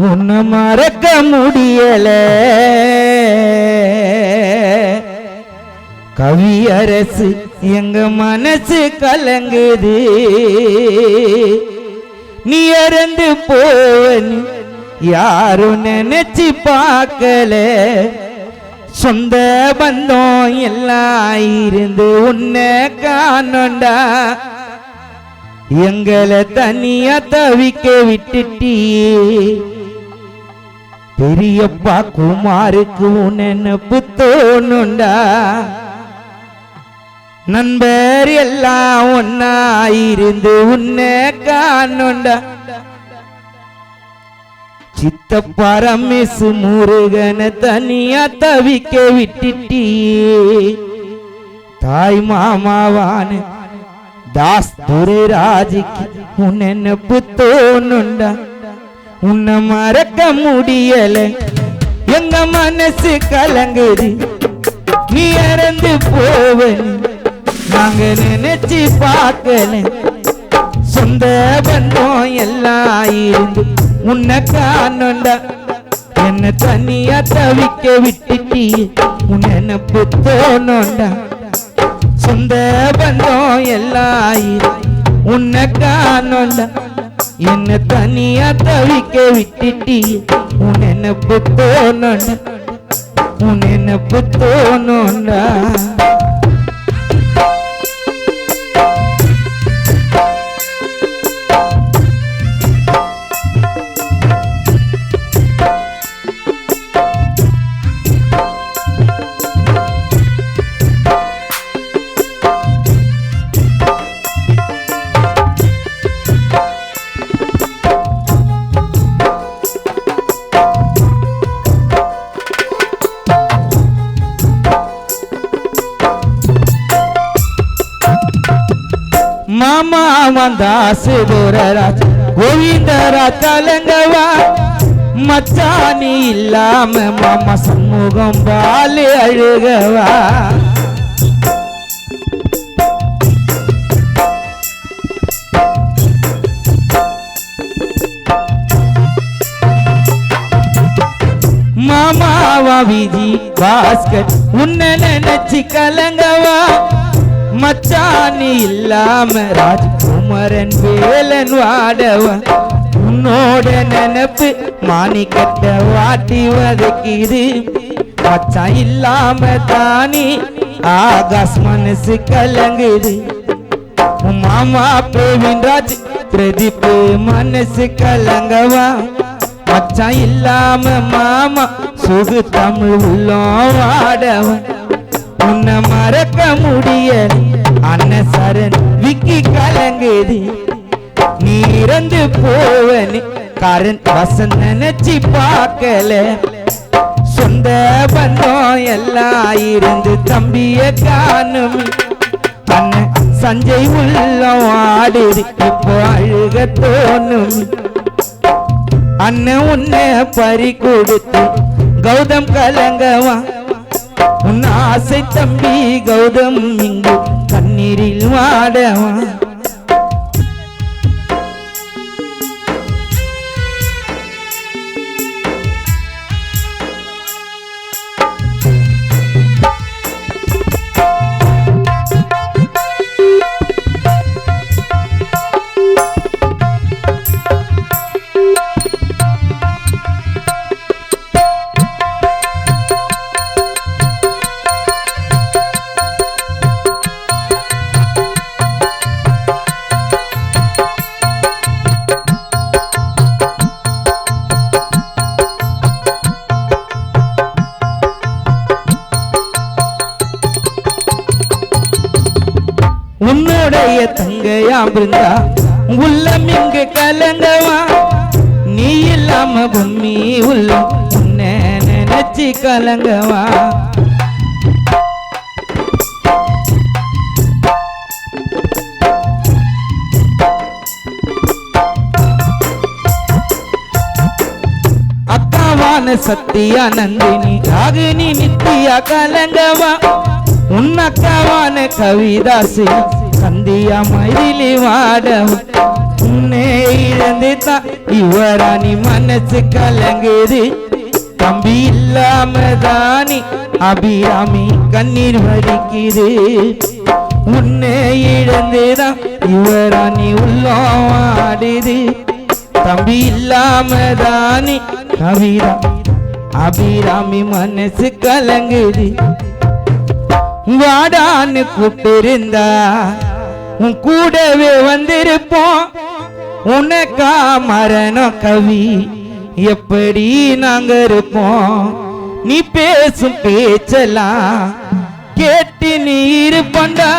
உன்னை மறக்க முடியல கவியரசு எங்க மனசு கலங்குது நீ இறந்து போவன் யாரும் நினைச்சு பார்க்கல சொந்த பந்தம் எல்லாம் இருந்து உன்னை காணோண்டா எங்களை தனியா தவிக்க விட்டுட்டியே பெரியப்பா குமாருக்கு நினைப்பு தோணுண்டா நண்பர் எல்லாம் ஒன்னா இருந்து உன்னை காணோண்டா சித்தப்பா ரமேசு முருகனை தனியா தவிக்க விட்டுட்டியே தாய் மாமாவான தாஸ் துரைராஜுக்கு உன் நினைப்பு தோணுண்டா உன்னை மறக்க முடியல எங்க மனசு கலங்குது நீ இறந்து போவன் நாங்க நினைச்சு பார்க்கல சொந்த பந்தம் எல்லாம் இருந்து உன்னை காணோண்டா என்ன தனியா தவிக்க விட்டுட்டி உன் நினைப்பு தோணுண்டா சொந்த பந்தம் எல்லாம் உன்னை காணோண்டா என்ன தனியா தவிக்க விட்டுட்டி உன் நினைப்பு தோணுண்டா உன் நினைப்பு தோணுண்டா மாமா வந்தாசு தூரராஜ் கோவிந்தரா கலங்கவா மச்சானி இல்லாம மாமா சமூகம் பாலு அழுகவா மாமாவா விஜி பாஸ்கர் உன்னை நினைச்சு கலங்கவா மச்சானி இல்லாம ராஜ்குமரன் வேலன் வாடவன் உன்னோட நினைப்பு மாணிக்கத்தை வாட்டி வதக்கிது மச்சான் இல்லாம தானி ஆகாஷ் மனசு கலங்குது மாமா பிரவீன்ராஜ் பிரதீப் மனசு கலங்கவா மச்சான் இல்லாம மாமா சுகு தமிழ் உள்ளம் வாடவன் உன்னை மறக்க முடியல அண்ணன் சரண் விக்கி கலங்குது நீ இறந்து போவனு கரண் வசன் நினைச்சு பார்க்கல சொந்த பந்தம் எல்லாம் இருந்து தம்பிய காணும் அண்ணன் சஞ்சய் உள்ளம் ஆடுது இப்போ அழுக தோணும் அண்ணன் உன்னை பறி கொடுத்து கௌதம் கலங்கவா உன் ஆசை தம்பி கௌதம் இங்கு கண்ணீரில் வாடவா உன்னுடைய தங்கையா பிருந்தா உள்ளம் இங்கு கலங்கவா நீ இல்லாம பூமி உள்ளம் உன்னை நினைச்சு கலங்கவா அக்காவான சத்தியா நந்தினி ராகினி நித்தியா கலங்கவா உன்னக்காவான கவிதாசி சந்தியா மயிலி வாட உன்னை இழந்து தான் இவராணி மனசு கலங்குது தம்பி இல்லாம தானி அபிராமி கண்ணீர் வடிக்குது உன்னை இழந்துதான் இவராணி உள்ளம் ஆடுது தம்பி இல்லாம தானி அபிராமி மனசு கலங்குது வாடான்னு கூப்பிட்டிருந்தா உன் கூடவே வந்திருப்போம் உனக்கா மரணம் கவி எப்படி நாங்க இருப்போம் நீ பேசும் பேச்சலாம் கேட்டு நீ இருப்பண்டா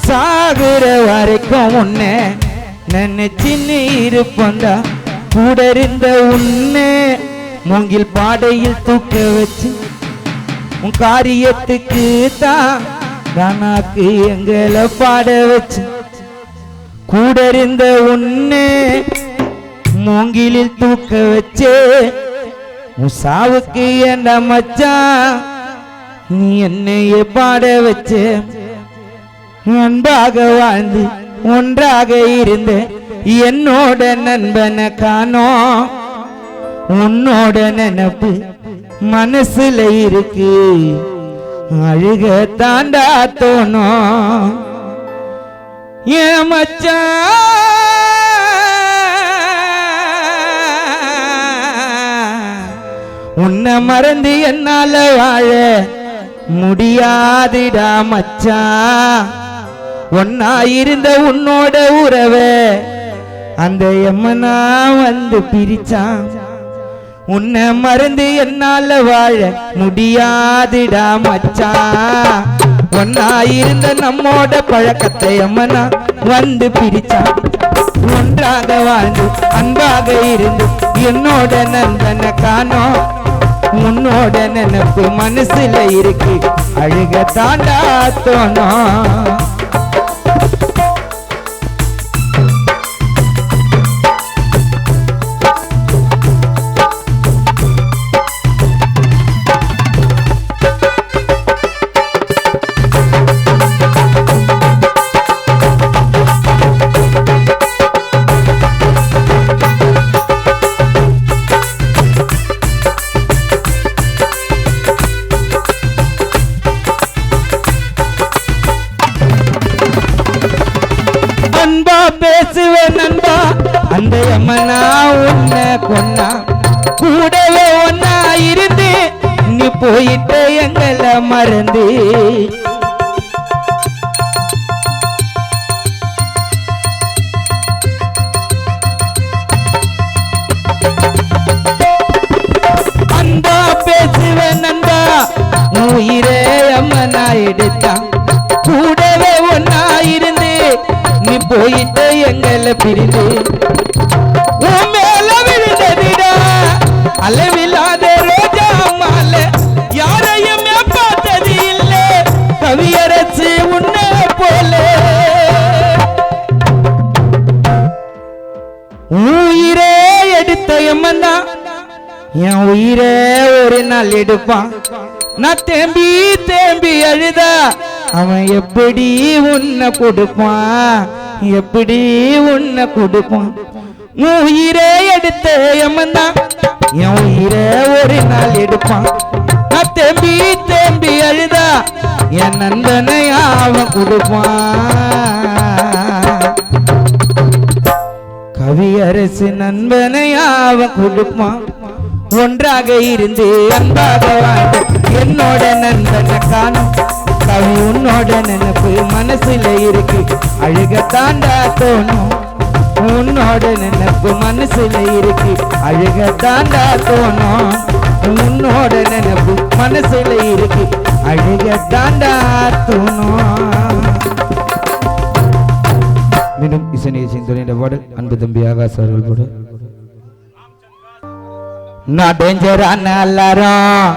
சாகுற வரைக்கும் உன்னை நினைச்சு நீ இருப்பண்டா கூட இருந்த உன்னை மூங்கில் பாடையில் தூக்க வச்சு உன் காரியத்துக்கு தான் கணக்கு எங்களை பாட வச்சு கூட இருந்த உன்னை மூங்கிலில் தூக்க வச்சே உன் சாவுக்கு என்ன மச்சான் நீ என்னைய பாட வச்ச அன்பாக வாழ்ந்து ஒன்றாக இருந்த என்னோட நண்பனை காணோம் உன்னோட நினைப்பு மனசுல இருக்கு அழுக தாண்டா தோணும் ஏன் மச்சான் உன்னை மறந்து என்னால வாழ முடியாதுடா மச்சான் ஒன்னா இருந்த உன்னோட உறவை அந்த எம்மனா வந்து பிரிச்சான் உன்னை மறந்து என்னால வாழ முடியாதுடா மச்சான் ஒன்னா இருந்த நம்மோட பழக்கத்தை எம்மனா வந்து பிரிச்சான் ஒன்றாக வாழ்ந்து அன்பாக இருந்து என்னோட நண்பனை காணோம் உன்னோட நினைப்பு மனசுல இருக்கு அழுக தாண்டா தோணும் பேசுவேன் நண்பா அந்த அம்மனா உன்னை கொன்னா கூடவே ஒன்னா இருந்து நீ போயிட்ட எங்களை மறந்து அன்பா பேசுவேன் நண்பா உயிரே அம்மனா எடுத்தான் கூடவே ஒன்னா இருந்து நீ போயிட்ட எங்களை பிரிந்து உன் மேல விழுந்ததிடா அளவில்லாத ரோஜா மாலை யாரையுமே பார்த்தது இல்லை கவியரசு உன்னை போல உயிரே எடுத்த எம்மன்னா என் உயிரே ஒரு நாள் எடுப்பான் நான் தேம்பி தேம்பி அழுதா அவன் எப்படி உன்னை கொடுப்பான் எப்படி உன்னை கொடுப்பான் உயிரே எடுத்த எம்மந்தான் என் உயிரே ஒரு நாள் எடுப்பான் நான் தேம்பி தேம்பி அழுதா என் நண்பனை அவன் கொடுப்பான் கவியரசு நண்பனை அவன் கொடுப்பான் ஒன்றாக இருந்து அன்பாக வாழ்ந்த என்னோட நண்பனை காணும் கவி உன்னோட நினைப்பு மனசுல இருக்கு அழுக தாண்டா தோணும் உன்னோட நினைப்பு மனசுல இருக்கு அழுக தாண்டா தோணும் உன்னோட நினைப்பு மனசுல இருக்கு அழுக தாண்டா தோணும் மீண்டும் இசை நிகழ்ச்சியின் துணையின் பாடல் அன்பு தம்பி ஆகாஷ் அவர்கள் கூட நான் டேஞ்சரான எல்லாரும்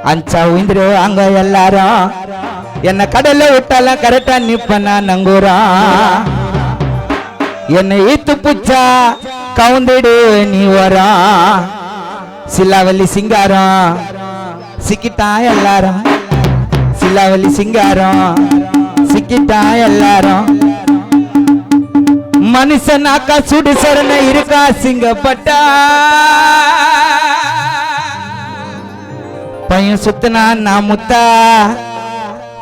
அஞ்சா உயிந்துருவாங்க எல்லாரும் என்ன கடல்ல விட்டாலும் கரெக்டா நிப்ப நான் நங்குறா என்னை ஈத்து புச்சா கவுந்துடு நீ வரா சில்லாவல்லி சிங்காரம் சிக்கிட்டா எல்லாரும் சிலாவலி சிங்காரம் சிக்கிட்டா எல்லாரும் மனுஷனாக்கா சுடு சரண இருக்கா சிங்கப்பட்டா பையன் சுத்தினா நான் முத்தா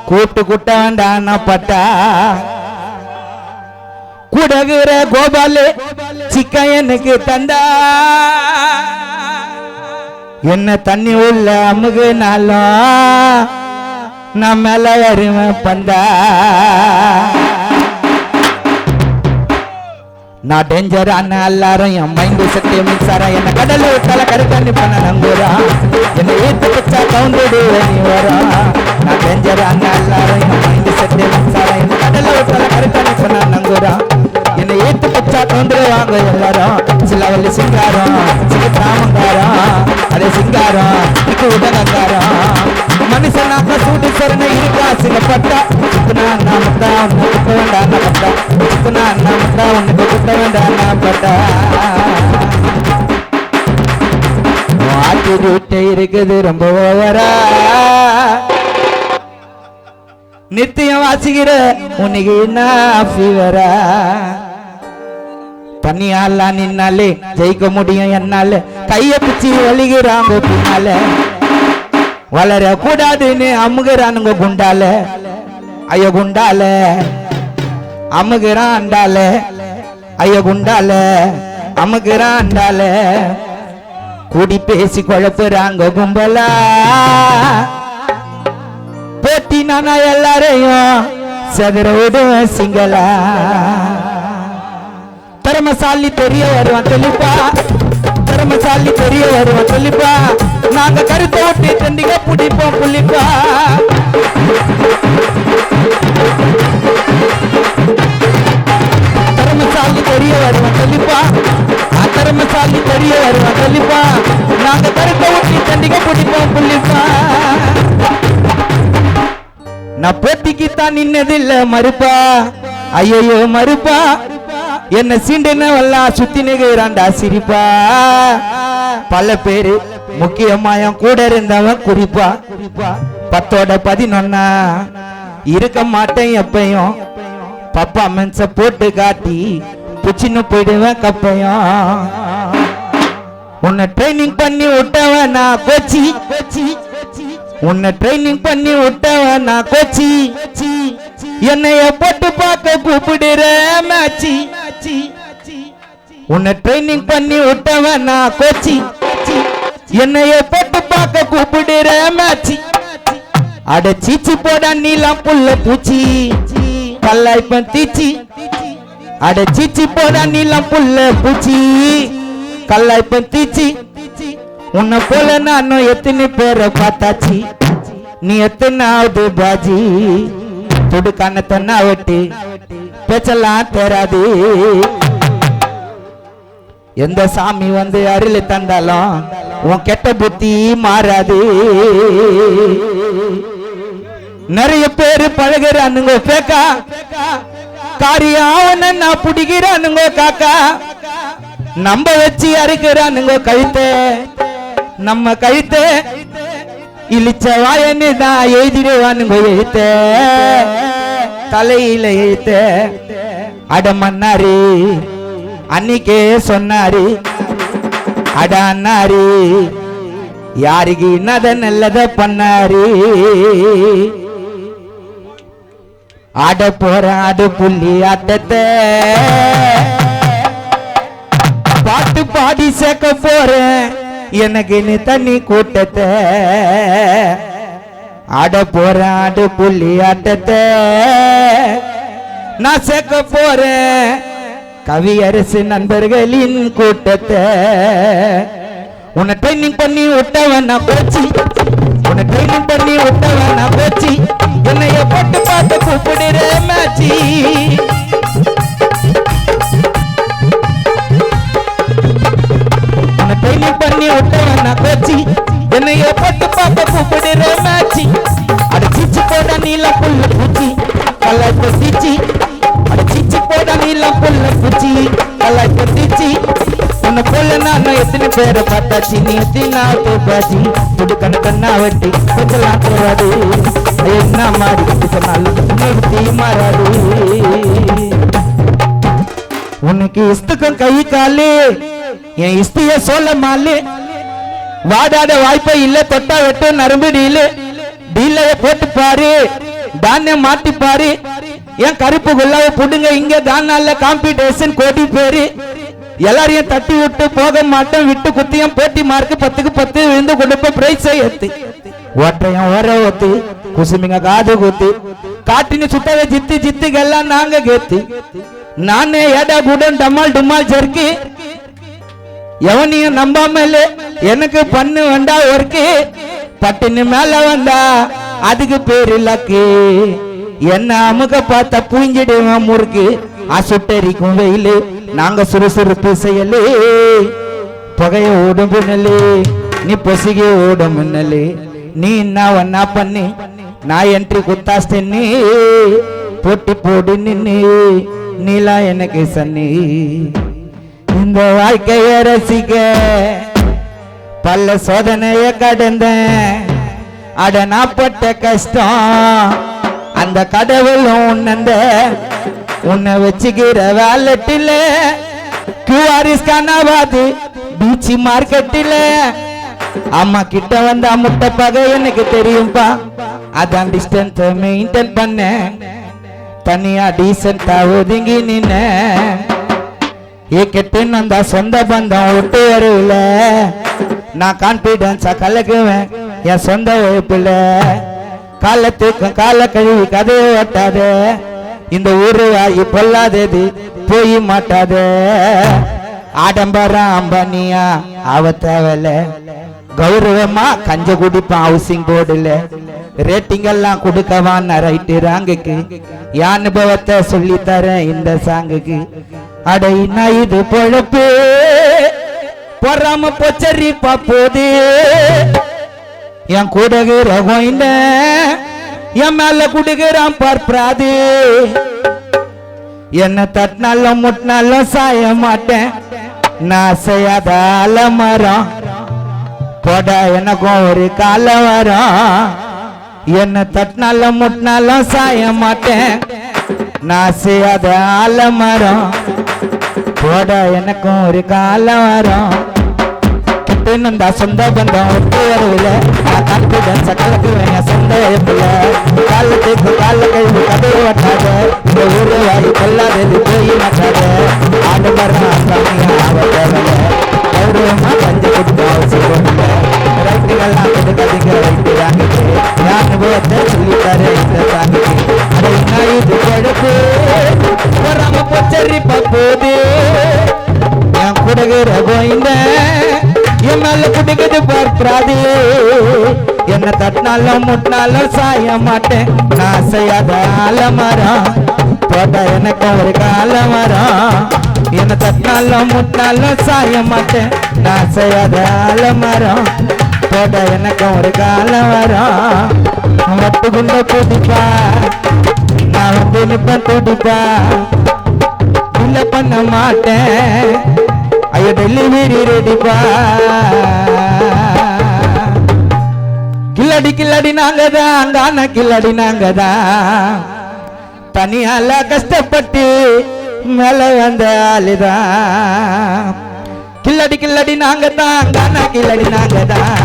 கூட்டு குட்ட வேண்டாம் பட்டா குடகுற கோபாலு சிக்கன் எனக்கு தந்தா என்ன தண்ணி உள்ள அமுகுனாலும் நான் மேல வருவேன் பந்தா நான் டேஞ்சர் அண்ணா எல்லாரும் என் மைண்ட் செட்டு மின்சாரா என்ன கடல் விட்டால கருத்தண்ணி பண்ண நம்புறா என்னை ஏத்து வச்சா கவுந்துடு நீ வரும் நான் டேஞ்சர் அண்ணா எல்லாரும் என் மைண்ட் செட்டு மின்சாரா என்ன கடல் விட்டால கருத்தண்ணி பண்ண நம்புறா என்னை ஏத்து வச்சா கவுந்துடுவாங்க எல்லாரும் சிலவல்லி சிங்காரம் சிங்கத்தாமங்காரம் அதே சிங்காரம் இது உடனங்காரம் மனுஷனாக்க சூடு சரண இருக்கா சிங்கப்பட்டா சுத்துனா நாமத்தா உன்னை குட்ட வேண்டாம் பட்டா சுத்துனா நாமத்தா உனக்கு குட்ட வேண்டாம் பட்டா ஆட்டி வீட்டை இருக்குது ரொம்ப ஓவரா நித்தியம் வாசிக்கிற உனக்கு என்ன ஃபீவரா தனியால நின்னாலே ஜெயிக்க முடியும் என்னால கைய பிச்சு வலிகிறாங்க பின்னால வளர கூடாதுன்னு அமுகிறானுங்க குண்டால ஐயோ குண்டால அமுகிறான் அண்டால ஐயோ குண்டால அமுகிறான் அண்டால கூடி பேசி குழப்புறாங்க கும்பலா போட்டி நானா எல்லாரையும் சதுர விடுவேன் சிங்களா திறமசாலி தெரிய வருவான் தெளிப்பா திறமசாலி தெரிய வருவான் தெளிப்பா நாங்க கருத்தை ஒட்டி தண்டிக பிடிப்போம் புள்ளிப்பா திறமசாலி தெரிய வருவான் தெளிப்பா திறமசாலி தெரிய வருவான் தெளிப்பா நாங்க கருத்தை ஒட்டி தண்டிக பிடிப்போம் புள்ளிப்பா நான் போட்டிக்குத்தான் நின்னதில்ல மறுப்பா ஐயோ மறுப்பா என்ன சீண்டனவெல்லாம் சுத்தி நிகழ்றாண்டா சிரிப்பா பல பேரு முக்கியமா என் கூட இருந்தவன் குறிப்பா 10-11 இருக்க மாட்டேன் எப்பையும் பப்பா மென்ச போட்டு காட்டி புச்சின்னு போயிடுவேன் கப்பையும் உன்னை ட்ரைனிங் பண்ணி விட்டவன் நான் கோச்சி உன்னை ட்ரைனிங் பண்ணி விட்டவன் நான் கோச்சி என்னைய போட்டு பார்க்க கூப்பிடுற மேச்சி உன்னை ட்ரைனிங் பண்ணி விட்டவன் நான் கோச்சி என்னைய போட்டு பார்க்க கூப்பிடுற மேச்சி அட சீச்சி போட நீலாம் புல்ல பூச்சி கல்லாய்ப்பன் தீச்சி அட சீச்சி போட நீலாம் புல்ல பூச்சி கல்லாய்ப்பன் தீச்சி உன்னை போல நானும் எத்தனை பேரை பார்த்தாச்சு நீ எத்தனாவது பாஜி துடு கண்ணத்தன்னா வெட்டி பேச்செல்லாம் தேராது எந்த சாமி வந்து அருள் தந்தாலும் உன் கெட்ட புத்தி மாறாது நிறைய பேரு பழகிறானுங்க பேக்கா காரியாவன நான் பிடிக்கிறானுங்க காக்கா நம்ப வச்சு அறுக்கிறானுங்க கழுத்தை நம்ம கழுத்தை இழிச்ச வாயன்னு தான் எழுதிடுவானுங்க எழுத்த தலையில எழுத்த அடமன்னாரு அன்னைக்கே சொன்னாரு அட அண்ணாரு யாருக்கு என்னத நல்லத பண்ணாரு ஆட போற ஆடு புள்ளி ஆட்டத்தை பாட்டு பாடி சேர்க்க போறேன் எனக்கு நீ தண்ணி கூட்டத்தை ஆட போற ஆடு புள்ளி ஆட்டத்தை நான் சேர்க்க போறேன் கவியரசு நண்பர்களின் கூட்டத்தை உன்னை ட்ரைனிங் பண்ணி விட்டவன் நான் போச்சு உன்னை ட்ரைனிங் பண்ணி விட்டவன் நான் போச்சு என்னைய போட்டு பார்த்து கூப்பிடுற மேச்சி உன்னை ட்ரைனிங் பண்ணி விட்டவன் நான் போச்சு என்னைய போட்டு பார்த்து கூப்பிடுற மேச்சி அட சிச்சி போட நீல புல்ல பூச்சி கல்லாய்ப்பு தீச்சி அட சிச்சி போட நீல புல்ல பூச்சி கல்லாய்ப்பு தீச்சி உன்னை போல நானும் எத்தனை பேரை பார்த்தாச்சு நீ எத்தனை பாச்சி புது கண்ணா வெட்டி கொஞ்சலாம் தராது என்ன மாறி சொன்னாலும் நிறுத்தி மாறாது உனக்கு இஷ்டக்கும் கை காலு என் இஷ்டிய சொல்ல மாலு வாடாத வாய்ப்பை இல்ல தொட்டா வெட்டு நரம்பு டீலு டீலைய போட்டு பாரு தானியம் மாட்டி பாரு என் கருப்பு குல்லாவை புடுங்க இங்க தானால காம்படிஷன் கோடி பேரு எல்லாரையும் தட்டி விட்டு போக மாட்டோம் விட்டு குத்தியம் போட்டி மார்க் 10க்கு 10 விழுந்து கொடுப்ப பிரைஸ் ஏத்து ஓட்டையும் ஓர ஓத்து குசுமிங்க காது கூத்து காட்டினு சுட்டவே ஜித்து ஜித்துக்கெல்லாம் நாங்க கேத்து நானே ஏடா குடன் டமால் டுமால் ஜர்க்கு எவனையும் நம்பாமல எனக்கு பண்ணு வேண்டா ஒர்க்கு பட்டினு மேல வந்தா அதுக்கு பேரு லக்கு என்ன அமுக பார்த்தா பூஞ்சிடுவேன் முறுக்கு அசுட்டரிக்கும் வெயிலு நாங்க சுறுசுறுப்பு செய்யலே புகைய ஓடும் பின்னலே நீ பொசிகே ஓடும் மின்னலே நீ என்ன பண்ணி நான் என்ட்ரி குத்தாஸ்தேன்னு போட்டி போடு நின்னு நீலா எனக்கு சன்னி இந்த வாழ்க்கைய ரசிக்க பல்ல சோதனைய கடந்தேன் அட நாப்பட்ட கஷ்டம் அந்த கடவுளும் உன்னந்த உன்னை வச்சுக்கிற வேலட்டில கியூஆரிஸ் காணாவாது பீச் மார்க்கெட்டில அம்மா கிட்ட வந்தா முட்டை பகை எனக்கு தெரியும்பா அதான் டிஸ்டன்ஸ் மெயின்டைன் பண்ண தனியா டீசென்டா ஒதுங்கி நின்ன கெட்டுன்னு அந்த சொந்த பந்தம் விட்டு வரல நான் கான்பிடன்ஸா கலக்குவேன் என் சொந்த உழைப்புல காலத்துக்கும் கால கழுவி கதையை ஓட்டாத இந்த ஊரு வாயி பொல்லாதது போய் மாட்டாத ஆடம்பரம் அம்பனியா அவ தேவல கௌரவமா கஞ்ச குடிப்பான் ஹவுசிங் போர்டுல ரேட்டிங் எல்லாம் கொடுக்கவான் ரைட்டு ராங்குக்கு என் அனுபவத்தை சொல்லி தரேன் இந்த சாங்குக்கு அடையினா இது பொழப்பு பொறாம பொச்சரி பாப்போது என் கூடகிற கோயிந்த என் மேல குடுகிறான் பார்ப்பராது என்ன தட்டினாலும் முட்டினாலும் சாய மாட்டேன் நான் செய்யாத ஆலமரம் போட எனக்கும் ஒரு காலம் வரும் என்ன தட்டினாலும் முட்டினாலும் சாய மாட்டேன் நான் செய்யாத ஆலமரம் போட எனக்கும் ஒரு காலம் வரும் கிட்ட சொந்த பந்தம் ஒட்டு வரவில்லை நான் கான்பிடன்ஸ கலக்குவேன் சொந்த இழப்புல காலத்துக்கு கால கழிவு கதையை வட்டாத இந்த ஊரு வாய் கொல்லாதது போய் மாட்டாத ஆடம்பரம் அசாமியா அவ தேவையில்ல கௌரவமா கஞ்ச கொடுத்து அவசியம் போடல ரைட்டுகள்லாம் கொடுக்காதீங்க ரைட்டு வாங்கிட்டு என் அனுபவத்தை சொல்லித்தாரு இந்த சாமிக்கு அதை என்ன இது குழப்பு வராம பொச்சரி போது என் குடுகிற கோயிந்த என் மேல குடிக்கிறது பார்க்கிறாது என்ன தட்டினாலும் முட்டினாலும் சாய மாட்டேன் நான் செய்யாத ஆலமரம் போட்ட எனக்கு ஒரு காலமரம் என்ன தட்டினாலும் முட்டினாலும் சாய மாட்டேன் நான் செய்யாத ஆலமரம் போட்ட எனக்கு ஒரு காலமரம் மட்டு குண்ட குடிப்பா நான் வந்து நிப்பேன் துடிப்பா இல்ல பண்ண மாட்டேன் ஐயோ டெலிவரி ரெடிப்பா கில்லடி கில்லடி நாங்கதான் தான கில்லடி நாங்கதான் தனியால கஷ்டப்பட்டு மேல வந்த ஆளுதான் கில்லடி கில்லடி நாங்கதான் தான கில்லடி நாங்கதான்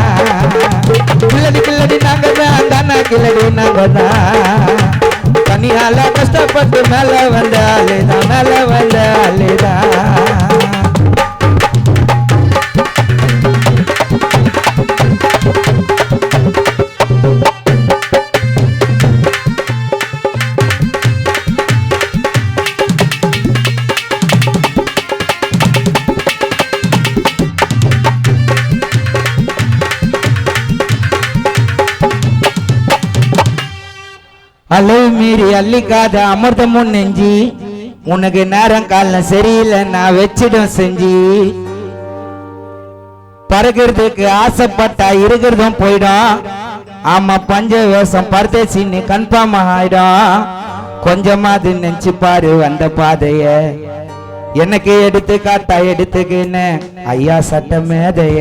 கில்லடி கில்லடி நாங்கதான் தான கில்லடி நாங்கதான் தனியால கஷ்டப்பட்டு மேல வந்த ஆளுதான் மேல வந்த ஆளுதான் அளவு மீறி அள்ளிக்காத அமிர்தமும் நெஞ்சி உனக்கு நேரம் காலம் சரியில்லை நான் வச்சிடும் செஞ்சு பறக்கிறதுக்கு ஆசைப்பட்டா இருக்கிறதும் போயிடும் ஆமா பஞ்ச வேஷம் பரதேசின்னு கன்ஃபார்ம் ஆயிடும் கொஞ்சமாது நினைச்சு பாரு வந்த பாதைய எனக்கு எடுத்து காட்டா எடுத்துக்கின்னு ஐயா சட்ட மேதைய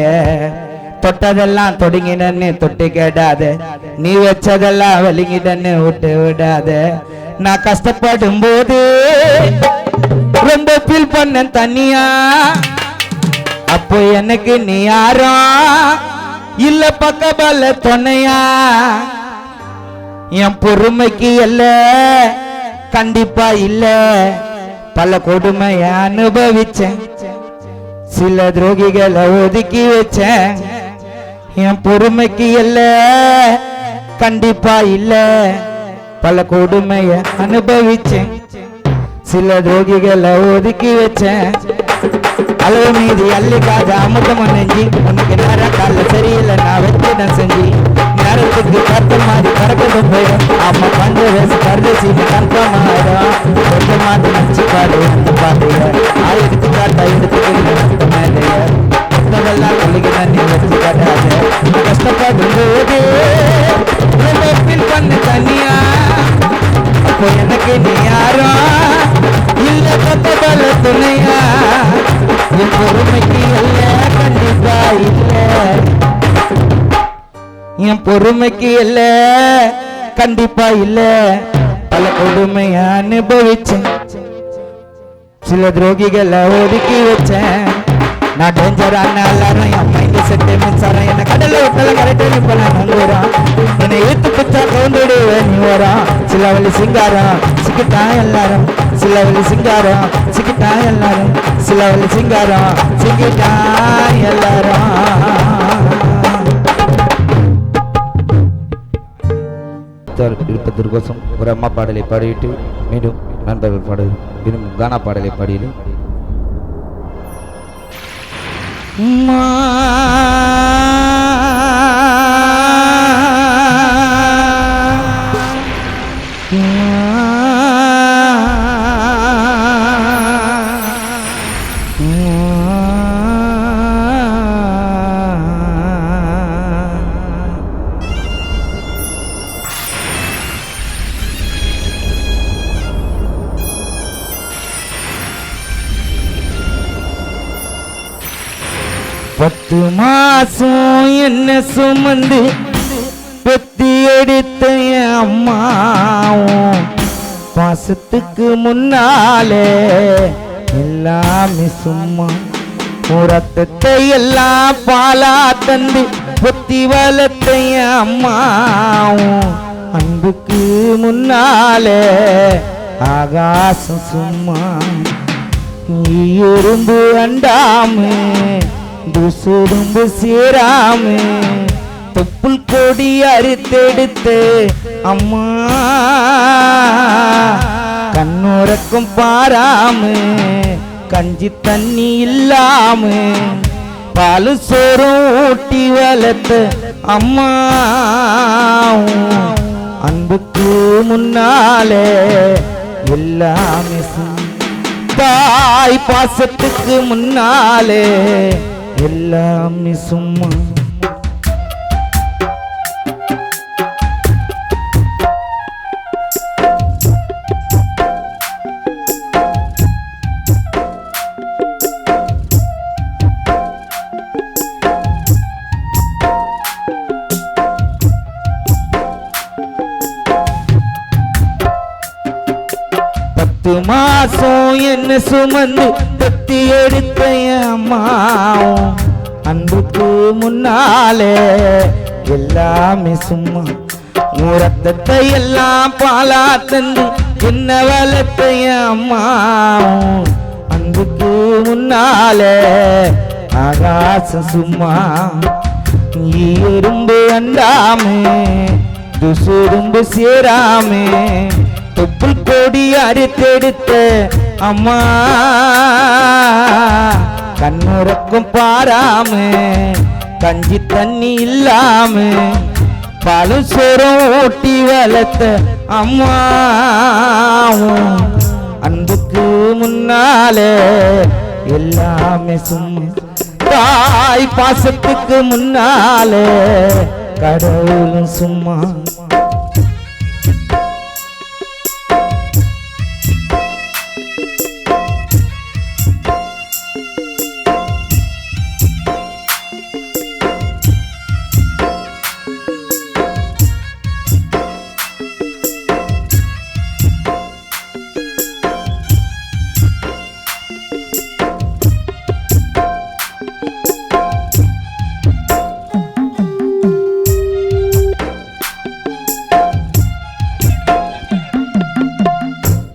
தொட்டதெல்லாம் தொடுங்கினன்னு தொட்டு கேடாத நீ வச்சதெல்லாம் வலிங்கிடன்னு விட்டு விடாத நான் கஷ்டப்படும் போது ரொம்ப ஃபீல் பண்ண தனியா அப்போ எனக்கு நீ யாரோ இல்ல பக்கபல துணையா என் பொறுமைக்கு இல்ல கண்டிப்பா இல்ல பல கொடுமைய அனுபவிச்சேன் சில துரோகிகளை ஒதுக்கி வச்சேன் என் பொறுமைக்கு இல்ல கண்டிப்பா இல்ல பல கொடுமைய அனுபவிச்சேன் சில துரோகிகளை ஒதுக்கி வச்சேன் அளவு மீது அள்ளிக்காத அமுதம் நெஞ்சி உனக்கு நேரம் கால சரியில்லை நான் வச்சுதான் செஞ்சு நேரத்துக்கு கருத்து மாதிரி கறக்கட்டும் போயிடும் அம்மா பஞ்ச வயசு கருதச்சி கன்ஃபார்ம் ஆயிடும் கொஞ்சம் மாற்றி நினச்சி பாடு வந்து பாடுங்க எடுத்து காட்டா எடுத்துக்கிட்டு மேலைய மற்றதெல்லாம் கொள்ளிக்கிறேன் நீ வச்சு காட்டாது கஷ்டப்படும் போது ஃபீல் பண்ண தனியா அப்போ எனக்கு நீ யாரோ இல்ல பக்கபல துணையா என் பொறுமைக்கு இல்ல கண்டிப்பா இல்ல என் பொறுமைக்கு இல்ல கண்டிப்பா இல்ல பல கொடுமைய அனுபவிச்சேன் சில துரோகிகளை ஒதுக்கி வச்சேன் நான் டேஞ்சரான எல்லாரும் என் மைண்ட் செட்டு மின்சாரம் என்ன கடலை விட்டால கரெக்டாக நிப்பலாம் நங்குறான் என்னை ஏத்து பிச்சா கவுந்துடுவேன் நீ வரான் சில வழி சிங்காரம் சிக்கிட்டான் எல்லாரும் சில வழி சிங்காரம் சிக்கிட்டான் எல்லாரும் சில வழி சிங்காரம் சிக்கிட்டான் எல்லாரும் இருப்பதற்கோசம் ஒரு அம்மா பாடலை பாடிவிட்டு மீண்டும் நண்பர்கள் பாடல் விரும்பும் கானா பாடலை பாடியது பத்து மாசம் என்ன சுமந்து பெத்தி எடுத்த என் அம்மாவும் பாசத்துக்கு முன்னாலே எல்லாமே சும்மா ரத்தத்தை எல்லாம் பாலா தந்து பொத்தி வளர்த்த என் அம்மாவும் அன்புக்கு முன்னாலே ஆகாசம் சும்மா எறும்பு அண்டாமே துசுரும்பு சேராம தொப்புள் கொடி அறுத்தெடுத்து அம்மா கண்ணுறக்கும் பாராம கஞ்சி தண்ணி இல்லாம பாலு சோறும் ஊட்டி வளர்த்த அம்மா அன்புக்கு முன்னாலே எல்லாமே தாய் பாசத்துக்கு முன்னாலே எல்லாமே சும்மா மாசம் என்ன சுமந்து தத்தி எடுத்த அம்மாவும் அன்புக்கு முன்னாலே எல்லாமே சும்மா ரத்தத்தை எல்லாம் பாலா தந்து என்ன வளர்த்த அம்மாவும் அன்புக்கு முன்னாலே ஆகாசம் சும்மா எறும்பு அண்டாமே துசுரும்பு சேராமே தொப்புள் கொடி அறுத்தெடுத்த அம்மா கண்ணுறக்கும் பாராம கஞ்சி தண்ணி இல்லாம பாலும் சோறும் ஊட்டி வளர்த்த அம்மா அன்புக்கு முன்னாலே எல்லாமே சும்மா தாய் பாசத்துக்கு முன்னாலே கடவுளும் சும்மா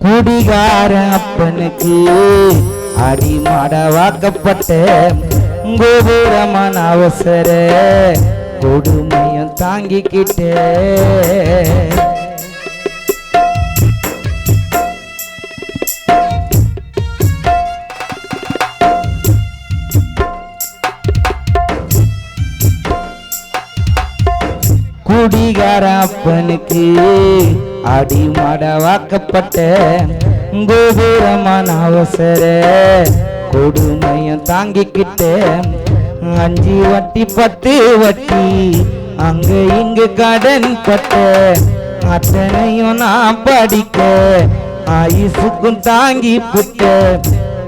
குடிகார அப்பனுக்கு அடிமாடவாக்கப்பட்ட கோபுரமான அவசர கொடுமையும் தாங்கிக்கிட்டே குடிகார அப்பனுக்கு அடிமாடவாக்கப்பட்ட கோபுரமான அவசர கொடுமையும் தாங்கிக்கிட்ட 5 வட்டி 10 வட்டி அங்க இங்கு கடன் பட்ட அத்தனையும் நான் படிக்க ஆயுசுக்கும் தாங்கி புட்ட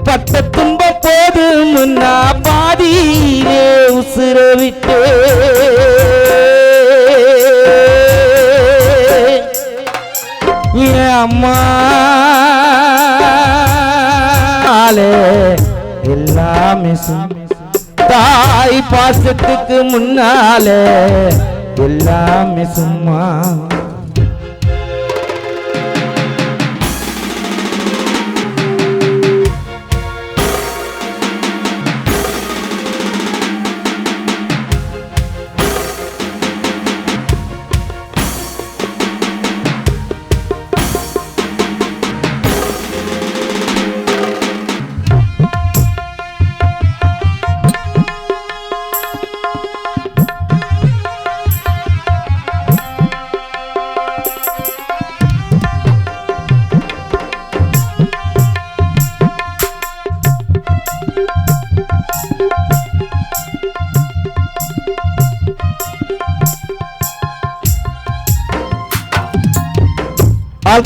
பட்ட துன்ப போது முன்னா பாதியிலே உசுர விட்டு அம்மா எல்லாமே தாய் பாசத்துக்கு முன்னாலே எல்லாமே சும்மா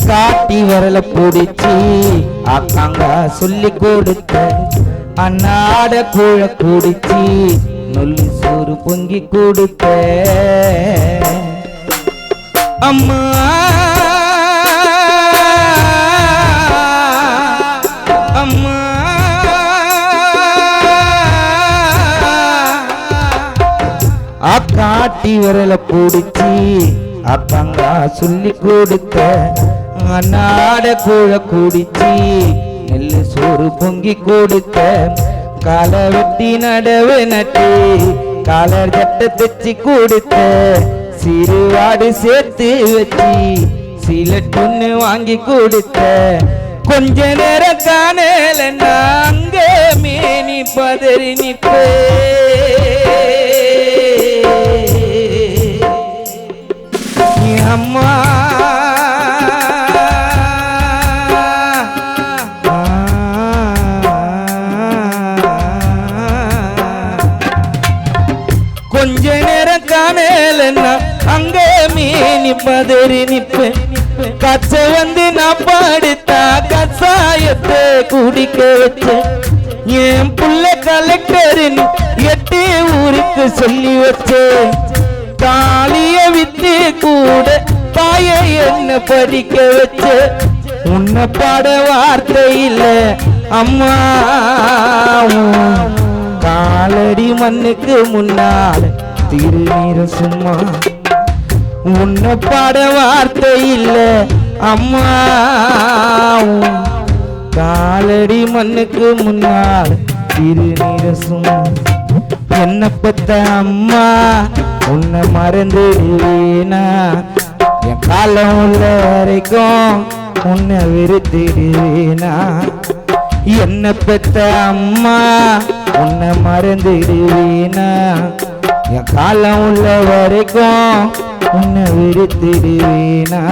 காட்டி வரல பிடிச்சி அக்காங்க சொல்லி கொடுத்த அன்னாட கூழ குடிச்சி நொல்லி சோறு பொங்கி கொடுத்த அம்மா அம்மா அக்காட்டி வரல பிடிச்சி அக்காங்க சொல்லி கொடுத்த அன்னாட கூழ குடிச்சி நெல்லு சோறு பொங்கி கொடுத்த கால வெட்டி நடவு நட்டு காலர் கட்ட தைச்சி கொடுத்த சிறுவாடு சேர்த்து வச்சு சிலட்டொன்னு வாங்கி கொடுத்த கொஞ்ச நேரம் காணல நாங்க மேனி பதறி நிப்பே அம்மா கொஞ்ச நேரம் காணலன்னா அங்க மீனி பதறி நிப்பேன் கச்ச வந்து நான் பாடுத்தா கசாயத்தை குடிக்க வச்சேன் என் புள்ள கலெக்டர்னு 8 ஊருக்கு சொல்லி வச்சேன் தாலிய வித்து கூட தாய என்ன படிக்க வச்ச உன்னை பாட வார்த்தை இல்ல அம்மா காலடி மண்ணுக்கு முன்னால திருநீர சும்மா உன்னை பாட வார்த்தை இல்ல அம்மா காலடி மண்ணுக்கு முன்னால திருநீர சும்மா என்ன பத்த அம்மா உன்னை மறந்துடுவேனா என் காலம் உள்ள வரைக்கும் உன்னை வெறுத்திடுவேனா என்ன பெத்த அம்மா உன்னை மறந்துடுவேனா என் காலம் உள்ள வரைக்கும் உன்னை வெறுத்திடுவேனா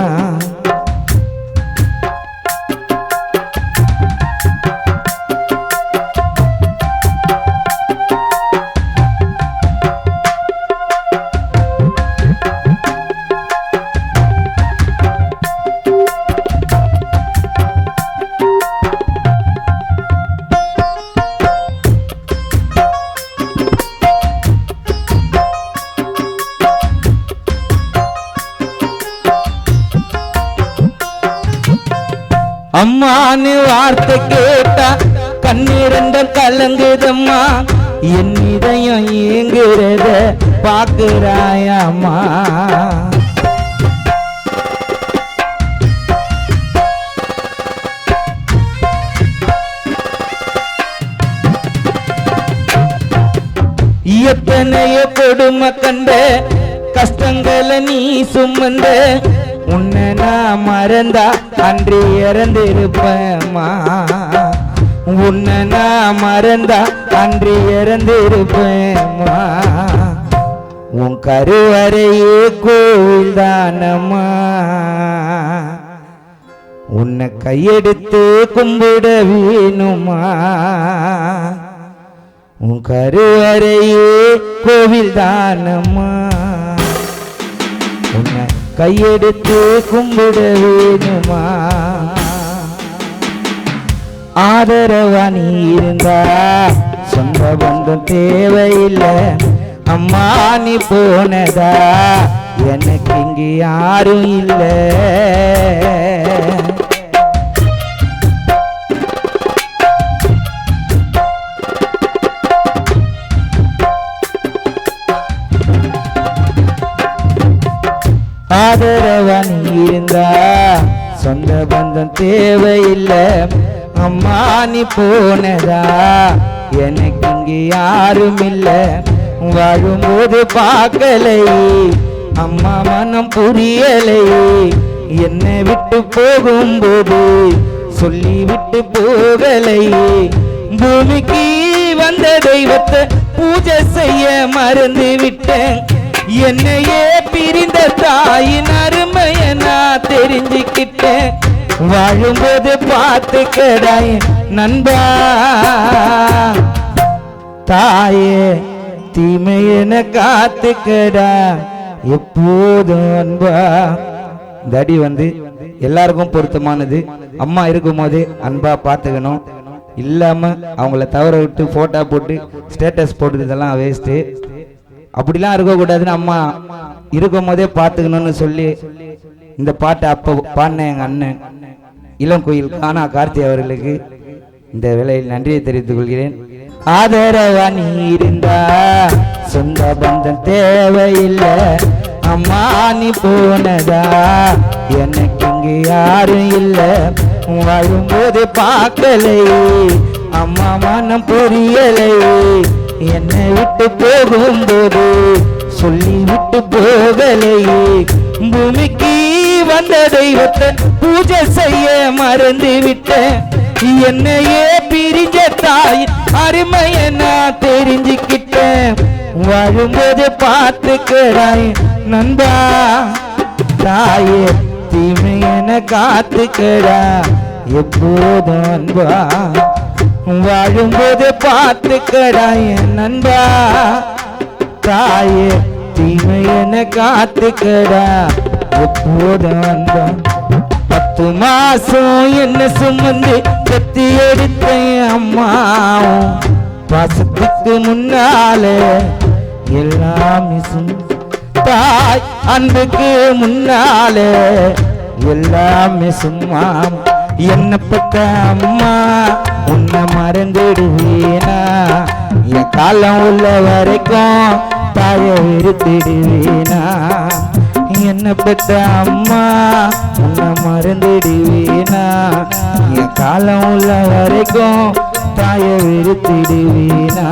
அம்மானு வார்த்தை கேட்டா கண்ணீரண்ட கலங்குதம்மா என் இதயம் ஏங்குறத பாக்குறாயம்மா எத்தனையோ கொடுமை கண்ட கஷ்டங்களை நீ சுமந்த உன்னை நான் மறந்தா அன்று இறந்திருப்பேம்மா உன்னை நான் மறந்தா அன்று இறந்திருப்பேம்மா உன் கருவறையே கோவில் தானம்மா உன்னை கையெடுத்து கும்பிட வேணுமா உன் கருவறையே கோவில் தானம்மா உன்னை கையெடுத்து கும்பிட வேணுமா ஆதரவா நீ இருந்தா சொந்த பந்தம் தேவையில்லை அம்மா நீ போனதா எனக்கு இங்கு யாரும் இல்லை ஆதரவா நீ இருந்தா சொந்த பந்தம் தேவையில்லை அம்மா நீ போனதா எனக்கு இங்கு யாரும் இல்லை வாழும்போது பார்க்கலை அம்மா மனம் புரியலை என்னை விட்டு போகும்போது சொல்லி விட்டு போகலை பூமிக்கு வந்த தெய்வத்தை பூஜை செய்ய மறந்து விட்டேன் என்னையே பிரிந்த தாயின் அருமைய நான் தெரிஞ்சுக்கிட்டேன் வாழும்போது பார்த்துக்கடாய் நண்பா தாயே தீமையென காத்துக்கடா எப்போதும் அன்பா. இந்த அடி எல்லாருக்கும் பொருத்தமானது. அம்மா இருக்கும் போது அன்பா பார்த்துக்கணும், இல்லாம அவங்கள தவற விட்டு போட்டோ போட்டு ஸ்டேட்டஸ் போட்டு இதெல்லாம் வேஸ்ட்டு. அப்படிலாம் இருக்கக்கூடாதுன்னு அம்மா இருக்கும் போதே பார்த்துக்கணும்னு சொல்லி இந்த பாட்டை அப்போ பாடின எங்கள் அண்ணன் இளங்கோயில் கானா கார்த்தி அவர்களுக்கு இந்த வேளையில் நன்றியை தெரிவித்துக் கொள்கிறேன். ஆதரவா நீ இருந்தா சொந்த பந்தம் தேவையில்லை அம்மா நீ போனதா எனக்கு இங்கு யாரும் இல்லை வாழும்போது பார்க்கலை அம்மா மனம் புரியலை என்னை விட்டு போகும்போது சொல்லி விட்டு போகலை பூமிக்கு வந்த தெய்வத்தை பூஜை செய்ய மறந்து விட்டேன் என்னையே பிரிஞ்ச தாய் அருமைய நான் தெரிஞ்சுக்கிட்டேன் வாழும்போது பார்த்துக்கிறாய் நண்பா தாயே தீமையென காத்துக்கடா எப்போதும் அன்பா வாழும்போது பார்த்துக்கடாய் நண்பா தாயே தீமையென காத்துக்கடா எப்போதும் அன்பா 10 மாசம் என்ன சுமந்து கத்தி எடுத்த அம்மாவும் பாசத்துக்கு முன்னாலே எல்லாமே தாய் அன்புக்கு முன்னாலே எல்லாமே சும்மா என்ன பட்ட அம்மா உன்னை மறந்துடுவேனா என் காலம் உள்ள வரைக்கும் தாயை வெறுத்திடுவேனா என்ன பெற்ற அம்மா உன்னை மறந்துடுவேனா என் காலம் உள்ள வரைக்கும் தாயை வெறுத்திடுவேனா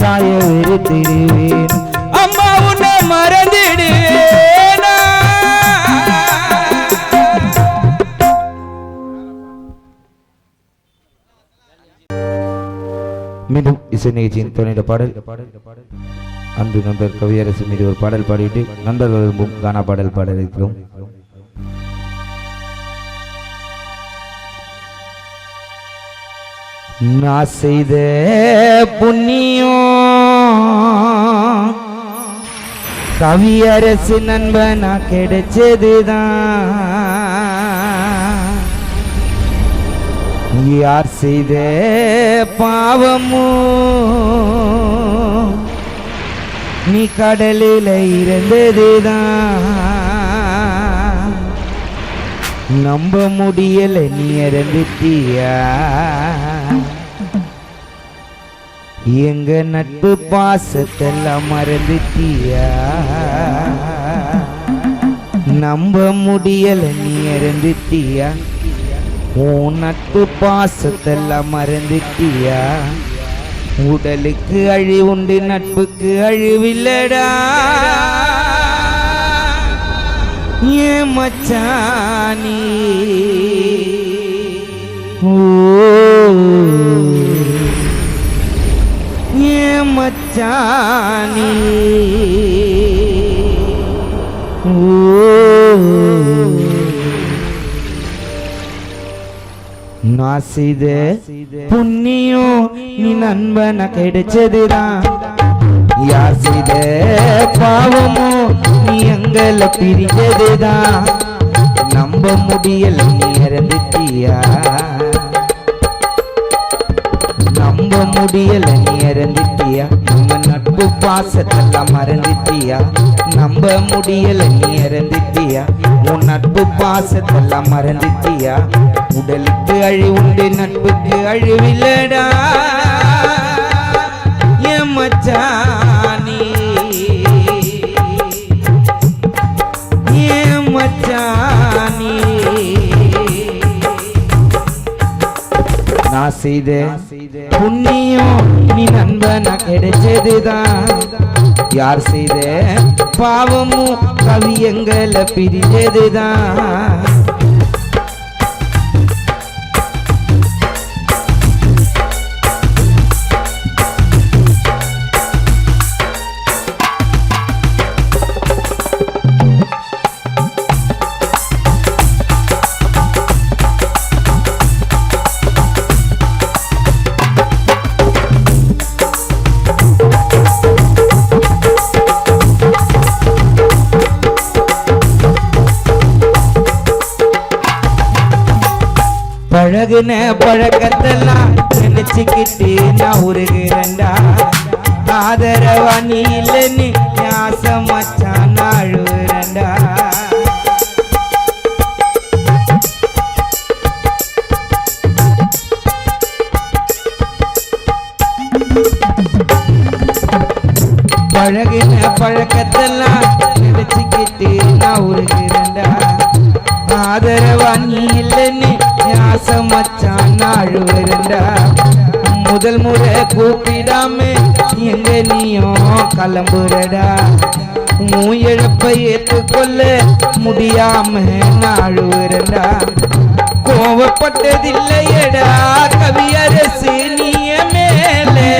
தாயை வெறுத்திடுவேனா அம்மா உன்னை மறந்துடுவேனா. மீண்டும் இசை நிகழ்ச்சியின் துணையிட பாடல் அன்பு நண்பர் கவியரசு மீது ஒரு பாடல் பாடிவிட்டு நண்பர்கள் விரும்பும் கானா பாடல் பாட இருக்கிறோம். நான் செய்த புண்ணியம் கவியரசு நண்பனா கிடைச்சதுதான் யார் செய்த பாவமோ நீ கடலில் இருந்ததுதான் நம்ப முடியல நீ இறந்துட்டியா எங்க நட்பு பாசத்தெல்லாம் மறந்துட்டியா நம்ப முடியல நீ இறந்துட்டியா உன் நட்பு பாசத்தெல்லாம் மறந்துட்டியா உடலுக்கு அழிவுண்டு நட்புக்கு அழிவில்லடா ஏன் மச்சானி ஏன் மச்சானி நான் செய்த புண்ணியம் நீ நண்பன கிடைச்சதுதான் யார் செய்த பாவமோ நீ எங்களை பிரிஞ்சதுதான் நம்ப முடியல நீ இறந்துட்டியா நம்ப முடியல நீ இறந்துட்டியா நம்ம நட்பு பாசத்தெல்லாம் மறந்துட்டியா நம்ப முடியல நீ இறந்துட்டியா உன் நட்பு பாசத்தெல்லாம் மறந்துட்டியா உடலுக்கு அழிவுண்டு நட்புக்கு அழிவில்லடா என் மச்சானி என் மச்சானி நான் செய்த புண்ணியம் நீ நண்பனா கிடைச்சதுதான் யார் செய்த பாவமும் கவியங்களை பிரிஞ்சதுதான் பழகுன பழக்கத்தெல்லாம் நினைச்சுக்கிட்டு நான் உருகிறேன்டா ஆதரவா நீ இல்லைன்னு ஆசை மச்சான் அழுகிறேன்டா பழகுன பழக்கத்தெல்லாம் நினைச்சுக்கிட்டு நான் உருகிறேன்டா ஆதரவா நீ இல்லைன்னு ஆசை மச்சான் அழுவரண்டா முதல் முறை கூப்பிடாம எங்க நீயும் கிளம்புறடா உன் இழப்பை ஏற்றுக்கொள்ள முடியாம அழுவரண்டா கோவப்பட்டதில்லையடா கவியரசு நீய மேலே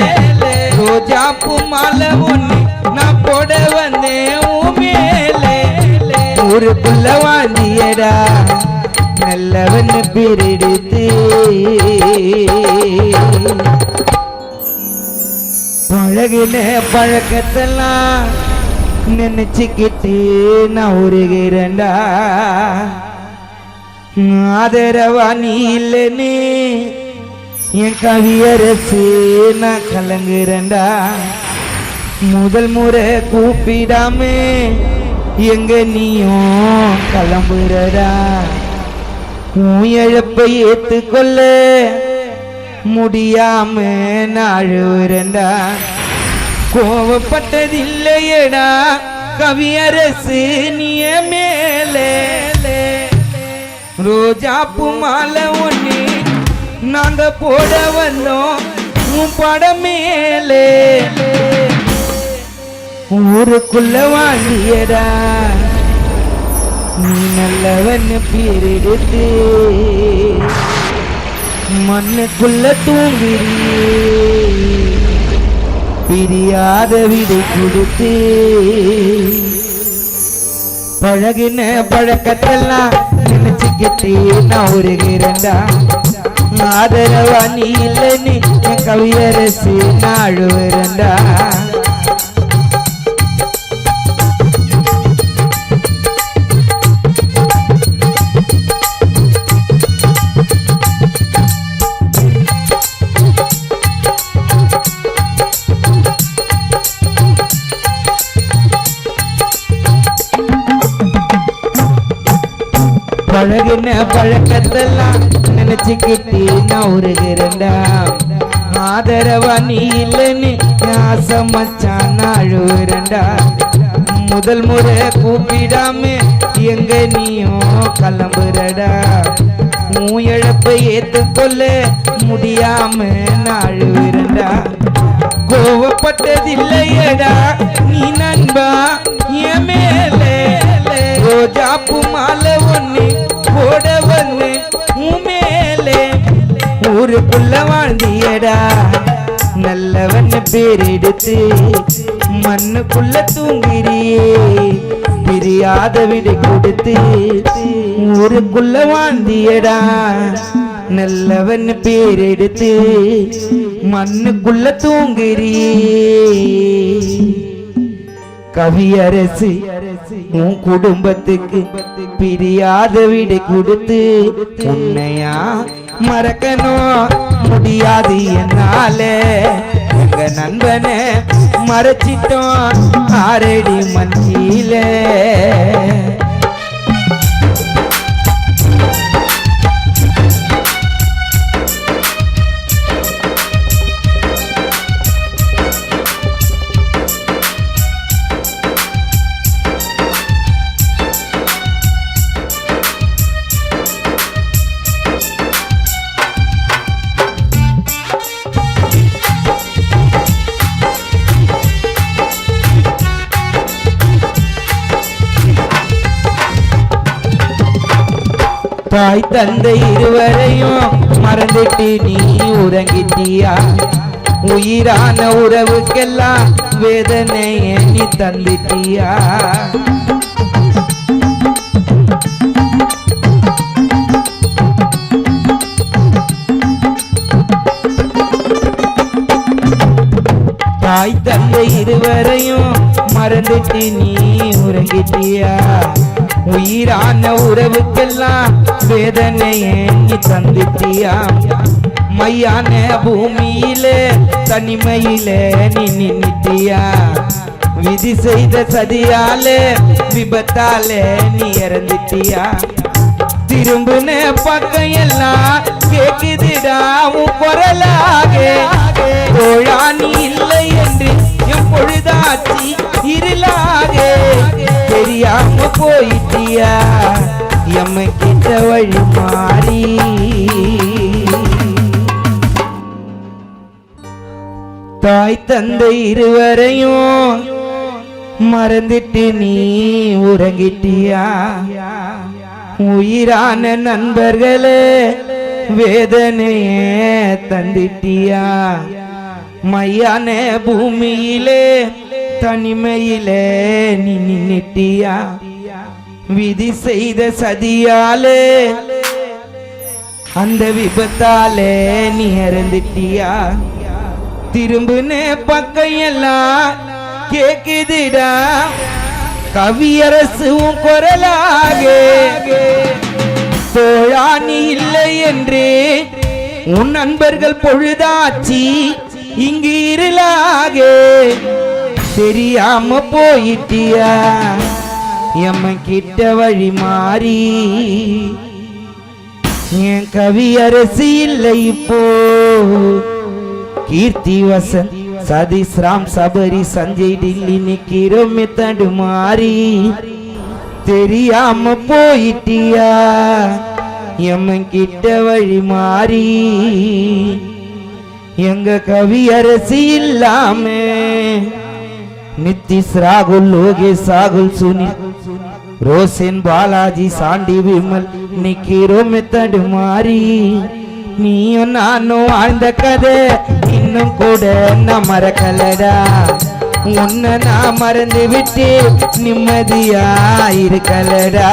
ரோஜாப்பு மாலை ஒண்ணு நான் போட வந்தேன் உன் மேலே ஊருக்குள்ள வாந்தியடா நல்லவன் பிரிடுத்து பழகின பழக்கத்தெல்லாம் நினைச்சுக்கிட்டு நான் உருகிறேன்டா ஆதரவா நீ இல்லைன்னு என் கவியரசு நான் கலங்குறேன்டா முதல் முறை கூப்பிடாம எங்க நீயும் கிளம்புறடா உன் இழப்பை ஏத்துக்கொள்ள முடியாம அழுறண்டா கோவப்பட்டதில்லையடா கவியரசு நீய மேலே ரோஜாப்பு மாலை ஒண்ணு நாங்க போட வந்தோம் உன் படம் மேலே ஊருக்குள்ள வாங்கியடா நீ நல்லவன் பேரெடுத்து மண்ணுக்குள்ள தூங்கிறியே பிரியாத விடை கொடுத்து பழகின பழக்கத்தெல்லாம் நினைச்சுக்கிட்டே நான் உருகிறேன்டா ஆதரவா நீ இல்லைன்னு என் கவியரசு நான் அழுவுறேன்டா பழகின பழக்கத்தெல்லாம் நினைச்சுக்கிட்டு நான் உருகிறேன்டா ஆதரவா நீ இல்லைன்னு ஆசை மச்சான் அழுவுறேன்டா முதல் முறை கூப்பிடாம எங்க நீயும் கிளம்புறடா உன் இழப்பை ஏத்துக்கொள்ள முடியாம அழுவுறேன்டா கோவப்பட்டதில்லையடா நீ நண்பா என் மேலே ரோஜாப்பு மாலை ஒண்ணு போட வந்து உன் மேலே ஊருக்குள்ள வாழ்ந்தியடா நல்லவன் பேர் எடுத்து மண்ணுக்குள்ள தூங்கிறியே பிரியாத விடை கொடுத்து ஊருக்குள்ள வாழ்ந்தியடா நல்லவன் பேர் எடுத்து மண்ணுக்குள்ள தூங்கிறியே கவியரசு உன் குடும்பத்துக்கு பிரியாத விடை கொடுத்து உன்னையா மறக்கணும் முடியாது என்னால எங்க நண்பனை மறைச்சிட்டோம் ஆரடி மஞ்சியில தாய் தந்தை இருவரையும் மறந்துட்டு நீ உறங்கிட்டியா உயிரான உறவுக்கெல்லாம் வேதனை நீ தந்திட்டியா தாய் தந்தை இருவரையும் மறந்துட்டு நீ உறங்கிட்டியா உயிரான உறவுக்கெல்லாம் வேதனையை நீ தந்திட்டியா மையான பூமியிலே தனிமையிலே நீ நின்னிட்டியா விதி செய்த சதியாலே விபத்தாலே நீ இறந்துட்டியா திரும்புன பக்கம் எல்லாம் கேக்குதுடா உன் குரலாக தோழா நீ இல்லை என்று என் பொழுதாச்சி இருளாக தெரியாம போயிட்டியா எம்ம கிட்ட வழி மாறி தாய் தந்தை இருவரையும் மறந்துட்டு நீ உறங்கிட்டியா உயிரான நண்பர்களே வேதனையே தந்திட்டியா மையான பூமியிலே தனிமையிலே நீ நின்னிட்டியா விதி செய்த சதியாலே அந்த விபத்தாலே நீ இறந்துட்டியா திரும்புன பக்கம் எல்லாம் கேக்குதுடா கவியரசு உன் குரலாக தோழா நீ இல்லை என்று உன் நண்பர்கள் பொழுதாச்சி இங்கு இருளாக தெரியாம போயிட்டியா எம்ம கிட்ட வழி மாறி என் கவியரசு இல்லை இப்போ கீர்த்தி வசன் சதீஷ் ராம் சபரி சஞ்சய் டில்லி நிக்கிறோம் தடுமாறி தெரியாம போயிட்டியா எம்ம கிட்ட வழி மாறி எங்க கவியரசு இல்லாம நித்திஷ் ராகுல் லோகேஷ் சாகுல் சுனில் ரோஷன் பாலாஜி சாண்டி விமல் நிக்கிறோம் தடுமாறி நீயும் நானும் வாழ்ந்த கதை இன்னும் கூட நான் மறக்கலடா உன்னை நான் மறந்து விட்டு நிம்மதியா இருக்கலடா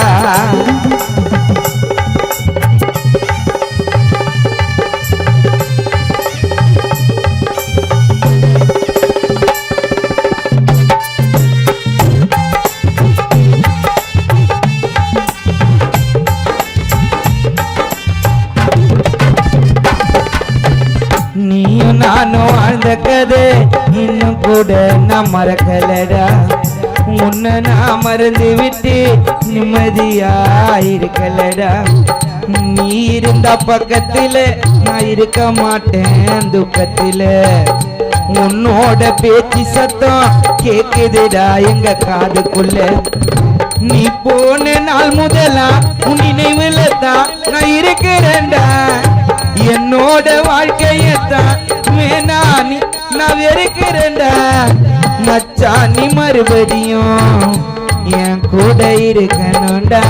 நானும் வாழ்ந்த கதை இன்னும் கூட நான் மறக்கலடா உன்னை நான் மறந்து விட்டு நிம்மதியா இருக்கலடா நீ இருந்த பக்கத்துல நான் இருக்க மாட்டேன் துக்கத்துல உன்னோட பேச்சு சத்தம் கேக்குதுடா எங்க காதுக்குள்ள நீ போன நாள் முதலா உன் நினைவுல தான் நான் இருக்கிறேன்டா என்னோட வாழ்க்கையத்தான் வேணானி நான் வெறுக்கிறேன்டா மச்சான் நீ மறுபடியும் என் கூட இருக்கணும்டா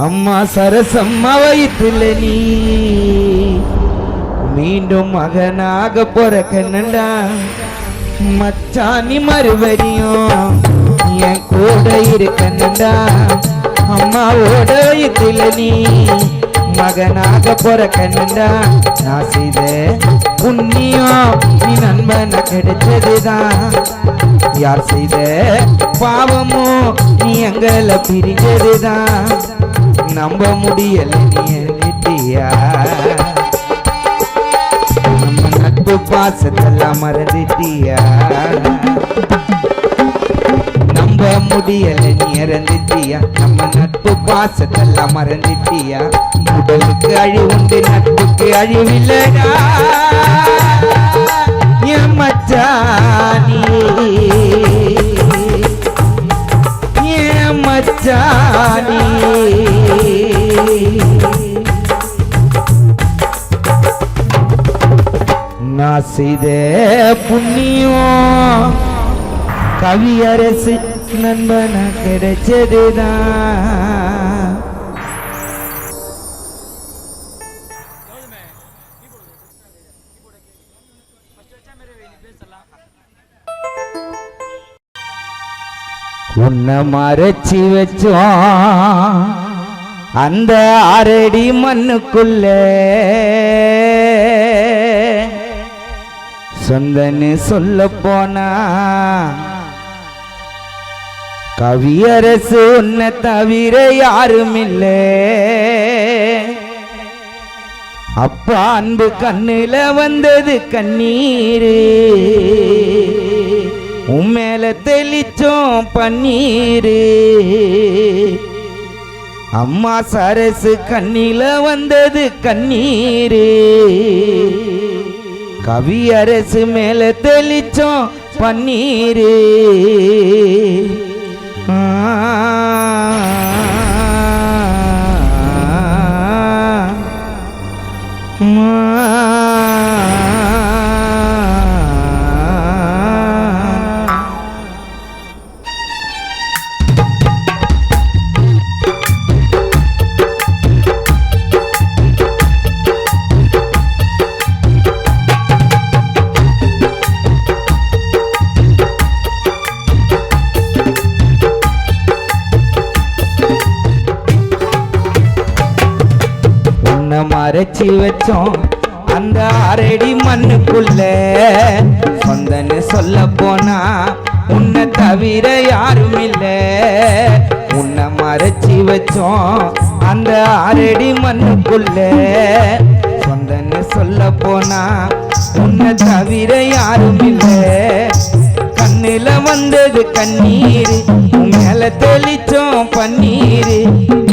அம்மா சரசம்மா வயிற்றுல நீ மீண்டும் மகனாக பிறக்கணும்டா மச்சான் நீ மறுபடியும் என் கூட இருக்கணும்டா அம்மாவோட வயிற்றுல நீ மகனாக பிறக்கணும்டா நான் செய்த புண்ணியம் நீ நண்பன கிடைச்சதுதான் யார் செய்த பாவமோ நீ எங்களை பிரிஞ்சதுதான் நம்ப முடியல நீ நிட்டியா நம்ம நட்பு பாசத்தெல்லாம் மறந்துட்டியா நம்ப முடியல நீ இறந்துட்டியா நம்ம நட்பு பாசத்தெல்லாம் மறந்துட்டியா உடலுக்கு அழிவுண்டு நட்புக்கு அழிவில்லடா என் மச்சானி என் மச்சானி நான் செய்த புண்ணியம் கவியரசு நண்பன கிடைச்சதுதான் உன்னை மறைச்சி வச்சோம் அந்த அரடி மண்ணுக்குள்ள சொந்தன்னு சொல்ல போனா கவியரசு உன்னை தவிர யாரும் இல்லை அப்பா அன்பு கண்ணுல வந்தது கண்ணீரு உம்மேல தெளிச்சோம் பன்னீரு அம்மா சரசு கண்ணில வந்தது கண்ணீரு கவியரசு மேல தெளிச்சோம் பன்னீரு மறைச்சி வச்சோம் அந்த அரடி மண்ணுக்குள்ள சொந்தன்னு சொல்ல போனா உன்னை தவிர யாரும் இல்லை உன்னை மறைச்சி வச்சோம் அந்த அரடி மண்ணுக்குள்ள சொந்தன்னு சொல்ல போனா உன்னை தவிர யாரும் இல்லை கண்ணுல வந்தது கண்ணீர் உன் மேல தெளிச்சோம் பன்னீர்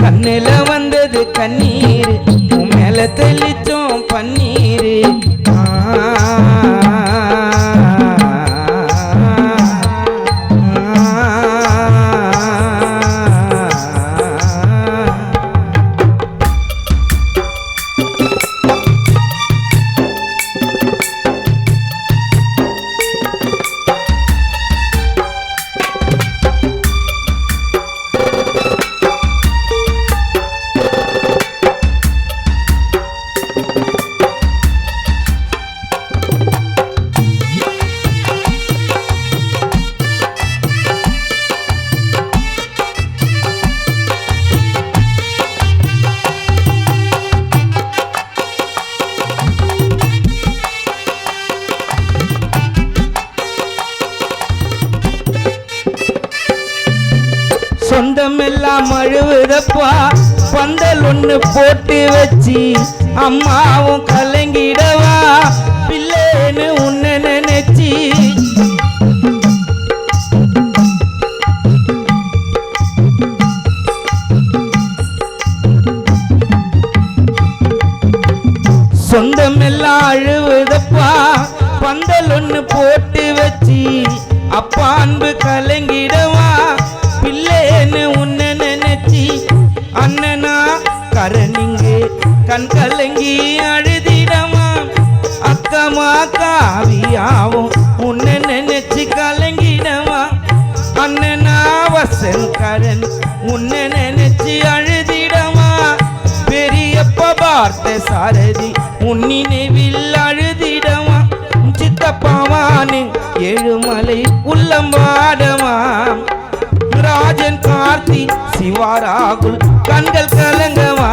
கண்ணுல வந்தது கண்ணீர் உன் மேல தெளிச்சோம் பன்னீர் சொந்தமெல்லாம் அழுவுதப்பா பந்தல் ஒண்ணு போட்டு வச்சு அம்மாவும் கலங்கிடவா பிள்ளைன்னு உன்னை நினைச்சி சொந்தமெல்லாம் அழுவுதப்பா பந்தல் ஒண்ணு போட்டு வச்சு அப்பா அன்பு கலங்கிடவா பிள்ளைன்னு உன்னை நினைச்சி அண்ணனா கரணிங்கு கண் கலங்கி அழுதிட நாவும் உன்னை நினைச்சு கலங்கிடவா அண்ணனா வசன்கரன் உன்னை நினைச்சு அழுதிடவா பெரியப்ப பார்த்த சாரதி உன் நினைவில் அழுதிடவா சித்தப்பாவானு ஏழுமலை உள்ளம்பாடவா ராஜன் கார்த்தி சிவா ராகுல் கண்கள் கலங்கவா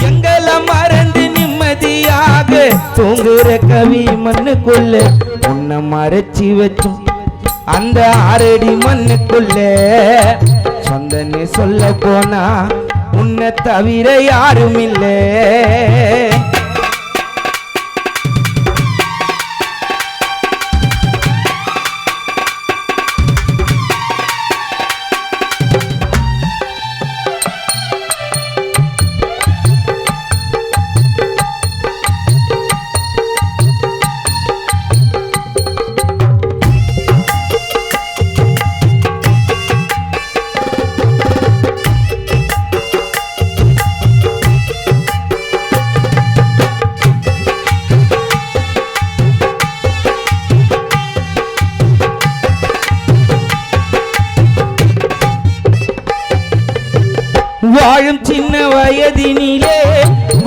எங்களை மறந்து நிம்மதியாக தூங்குற கவி மண்ணுக்குள்ள உன்னை மறைச்சி வச்சும் அந்த 6 அடி மண்ணுக்குள்ள சொந்தன்னு சொல்ல போனா உன்னை தவிர யாரும் இல்லை வாழும் சின்ன வயதினிலே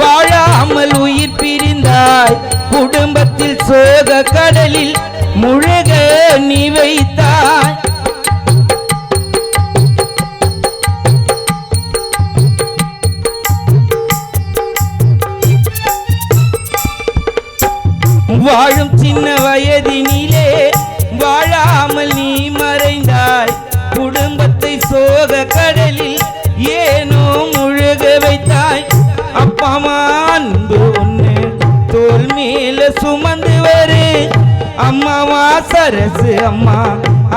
வாழாமல் உயிர் பிரிந்தாய் குடும்பத்தில் சோக கடலில் முழுக நீ வைத்தாய் வாழும் சின்ன வயதினிலே வாழாமல் நீ மறைந்தாய் குடும்பத்தை சோக கடலில் ஏனோ முழுக வைத்தாய் அப்பா அன்பு ஒண்ணு தோல் மேல சுமந்து வரு அம்மாவா சரசு அம்மா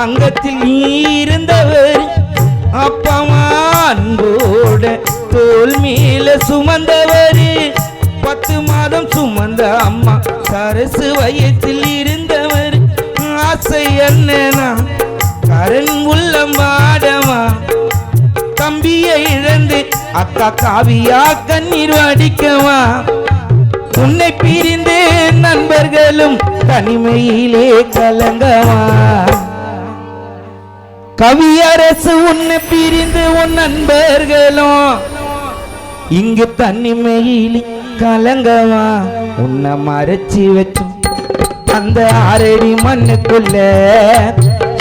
அங்கத்தில் நீ இருந்தவர் அப்பா அன்போட தோல் மேல சுமந்தவர் 10 மாதம் சுமந்த அம்மா சரசு வயத்தில் இருந்தவர் ஆசை அண்ணனா கரண் உள்ளம்பாடவா தம்பியை இழந்து அக்கா காவியா கண்ணீர் வடிக்கவா உன்னை பிரிந்து நண்பர்களும் தனிமையிலே கலங்கவா கவியரசு உன்னை பிரிந்து உன் நண்பர்களும் இங்கு தனிமையிலே கலங்கவா உன்னை மறைச்சி வச்சும் அந்த 6 அடி மண்ணுக்குள்ள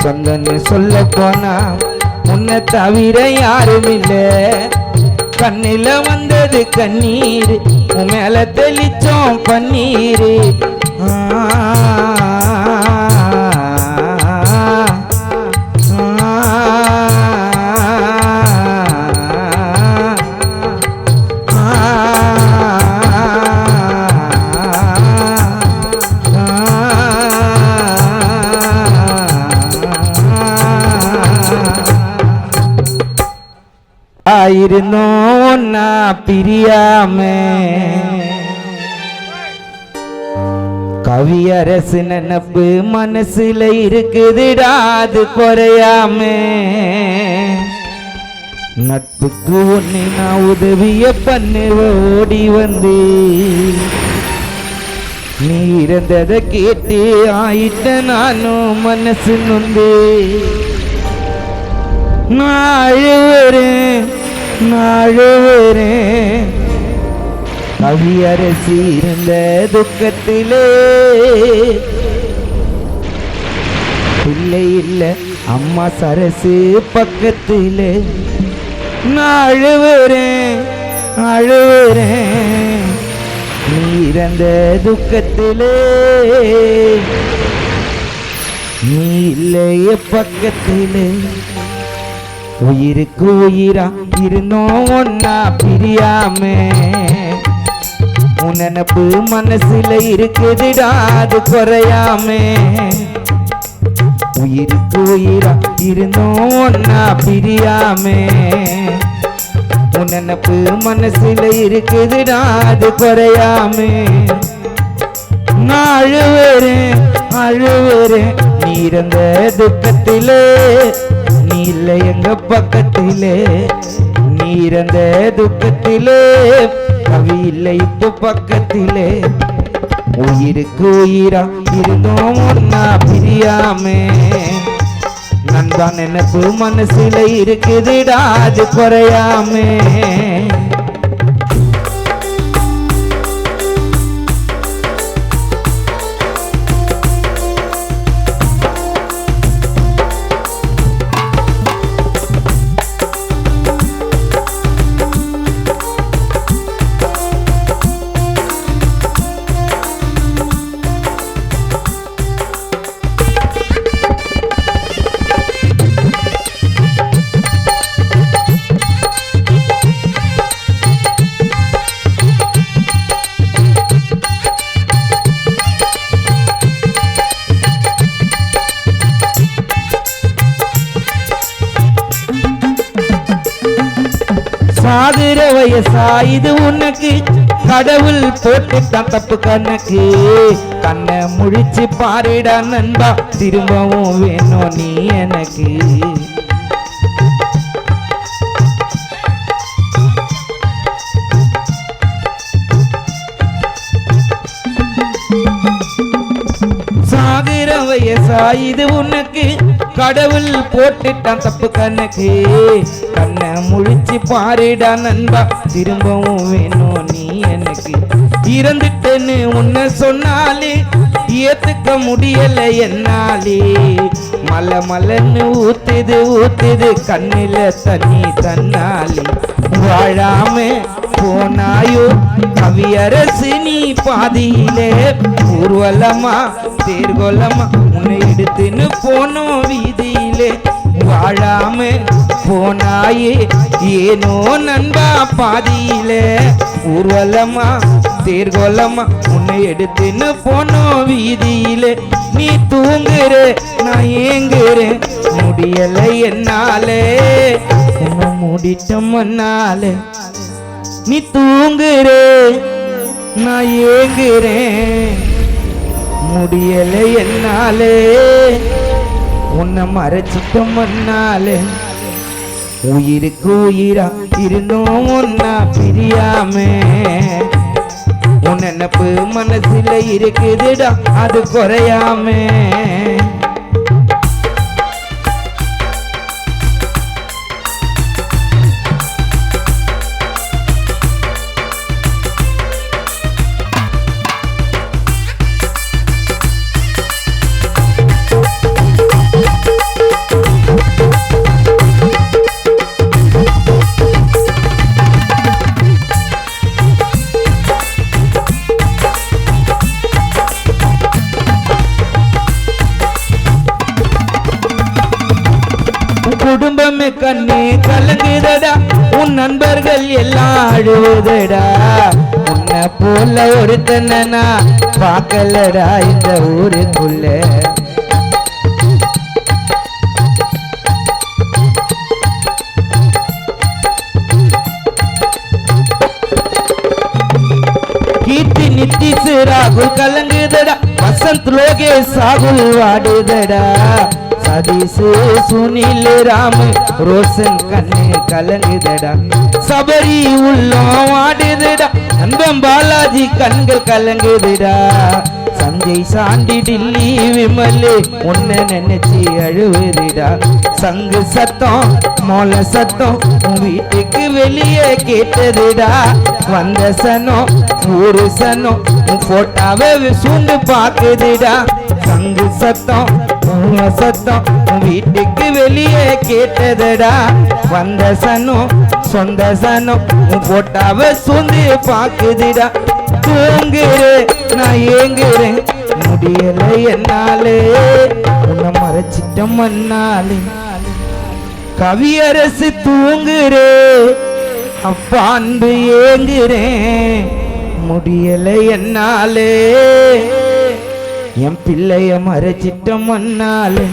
சொந்தன்னு சொல்ல போனா உன்னை தவிர யாரும் இல்லை கண்ணில வந்தது கண்ணீர் உன் மேல தெளிச்சோம் பன்னீர் இருந்தோம் நான் பிரியாம கவியரசு நினப்பு மனசுல இருக்குதுடா அது குறையாம நட்புக்கு ஒன்னு நான் உதவிய பண்ணுவ ஓடி வந்து நீ இருந்ததை கேட்டு ஆயிட்ட நானும் மனசு நொந்து நாழுவரேன் கவியரசி இருந்த துக்கத்திலே பிள்ளை இல்ல அம்மா சரசு பக்கத்திலே அழுவுறேன் நீ இருந்த துக்கத்திலே நீ இல்லைய பக்கத்திலே உயிருக்கு உயிரா இருந்தோம் ஒன்னா பிரியாம உன் நினப்பு மனசுல இருக்குதுடா அது குறையாம உயிருக்கு உயிரா இருந்தோம் ஒன்னா பிரியாம உன் நினப்பு மனசுல இருக்குதுடா அது குறையாம நான் அழுவுறேன் நீ இருந்த துக்கத்திலே நீ இல்லை எங்க பக்கத்திலே நீ இருந்த துக்கத்திலே கவி இல்லை இப்போ பக்கத்திலே உயிருக்கு உயிரா இருந்தோம் ஒன்னா பிரியாமே. நண்பா நினைப்பு மனசுல இருக்குதுடா அது குறையாமே. சாகுற வயசா இது உனக்கு, கடவுள் போட்டுட்டான் தப்பு கணக்கு. கண்ணை முழிச்சு பாருடா நண்பா, திரும்பவும் வேணும் நீ எனக்கு. சாகுற வயசா இது உனக்கு, கடவுள் போட்டுட்டான் தப்பு கணக்கு. கண்ணை முழிச்சு பாருடா நண்பா, திரும்பவும் வேணும் நீ எனக்கு. இறந்துட்டேன்னு உன்னை சொன்னாலே ஏத்துக்க முடியல என்னாலே. மலை மலைன்னு ஊத்துது ஊத்துது கண்ணில தண்ணி தன்னாலே. வாழாம போனாயோ கவியரசு நீ பாதியிலே. ஊர்வலமா தேர்கோலமா உன்னை எடுத்துன்னு போனோம் வீதியிலே. வாழாம போனாயே ஏனோ நண்பா பாதியிலே. ஊர்வலமா தேர்கோலமா உன்னை எடுத்துன்னு போனோம் வீதியிலே. நீ தூங்குற நான் ஏங்குறேன், முடியல என்னாலே. உன்னை மூடிட்ட மண்ணாலே. நீ தூங்குற நான் ஏங்குறேன், முடியல என்னாலே. உன்னை மறைச்சிட்ட மண்ணாலே. உயிருக்கு உயிரா இருந்தோம் ஒன்னா பிரியாமே. உன் நினைப்பு மனசுல இருக்குதுடா அது குறையாமே. குடும்பமே கண்ணே கலங்குதடா, உன் நண்பர்கள் எல்லாம் அழுவுதடா. உன்னை போல ஒருத்தனா பார்க்கலடா இந்த ஊருக்குள்ள. கீர்த்தி நித்திஷ் ராகுல் கலங்குதடா, வசந்த் லோகேஷ் சாகுல் வாடுதடா. சதீஷ் சுனில் ராம் ரோஷன் கண்ணு கலங்குதடா. சபரி உள்ளம் ஆடுதடா, நண்பன் பாலாஜி கண்கள் கலங்குதடா. சஞ்சய் சாண்டி டில்லி விமலே உன்னை நினைச்சு அழுவுதுடா. சங்கு சத்தம் மோல சத்தம் உன் வீட்டுக்கு வெளியே கேட்டதுடா. வந்த சனம் ஊரு சனம் உன் போட்டாவை சூண்டு பாக்குதுடா. சங்கு சத்தம் சத்தம் உன் வீட்டுக்கு வெளியே கேட்டதுடா. வந்த சனம் சொந்த சனம் உன் போட்டாவை சூந்து பாக்குதுடா. தூங்குறேன் நான் ஏங்குறேன், முடியல என்னாலே. உன்னை மறைச்சிட்ட மண்ணாலே. கவியரசு தூங்குறே அப்பா அன்பு ஏங்குறேன், முடியல என்னாலே. என் பிள்ளைய மறைச்சிட்ட மண்ணாலே.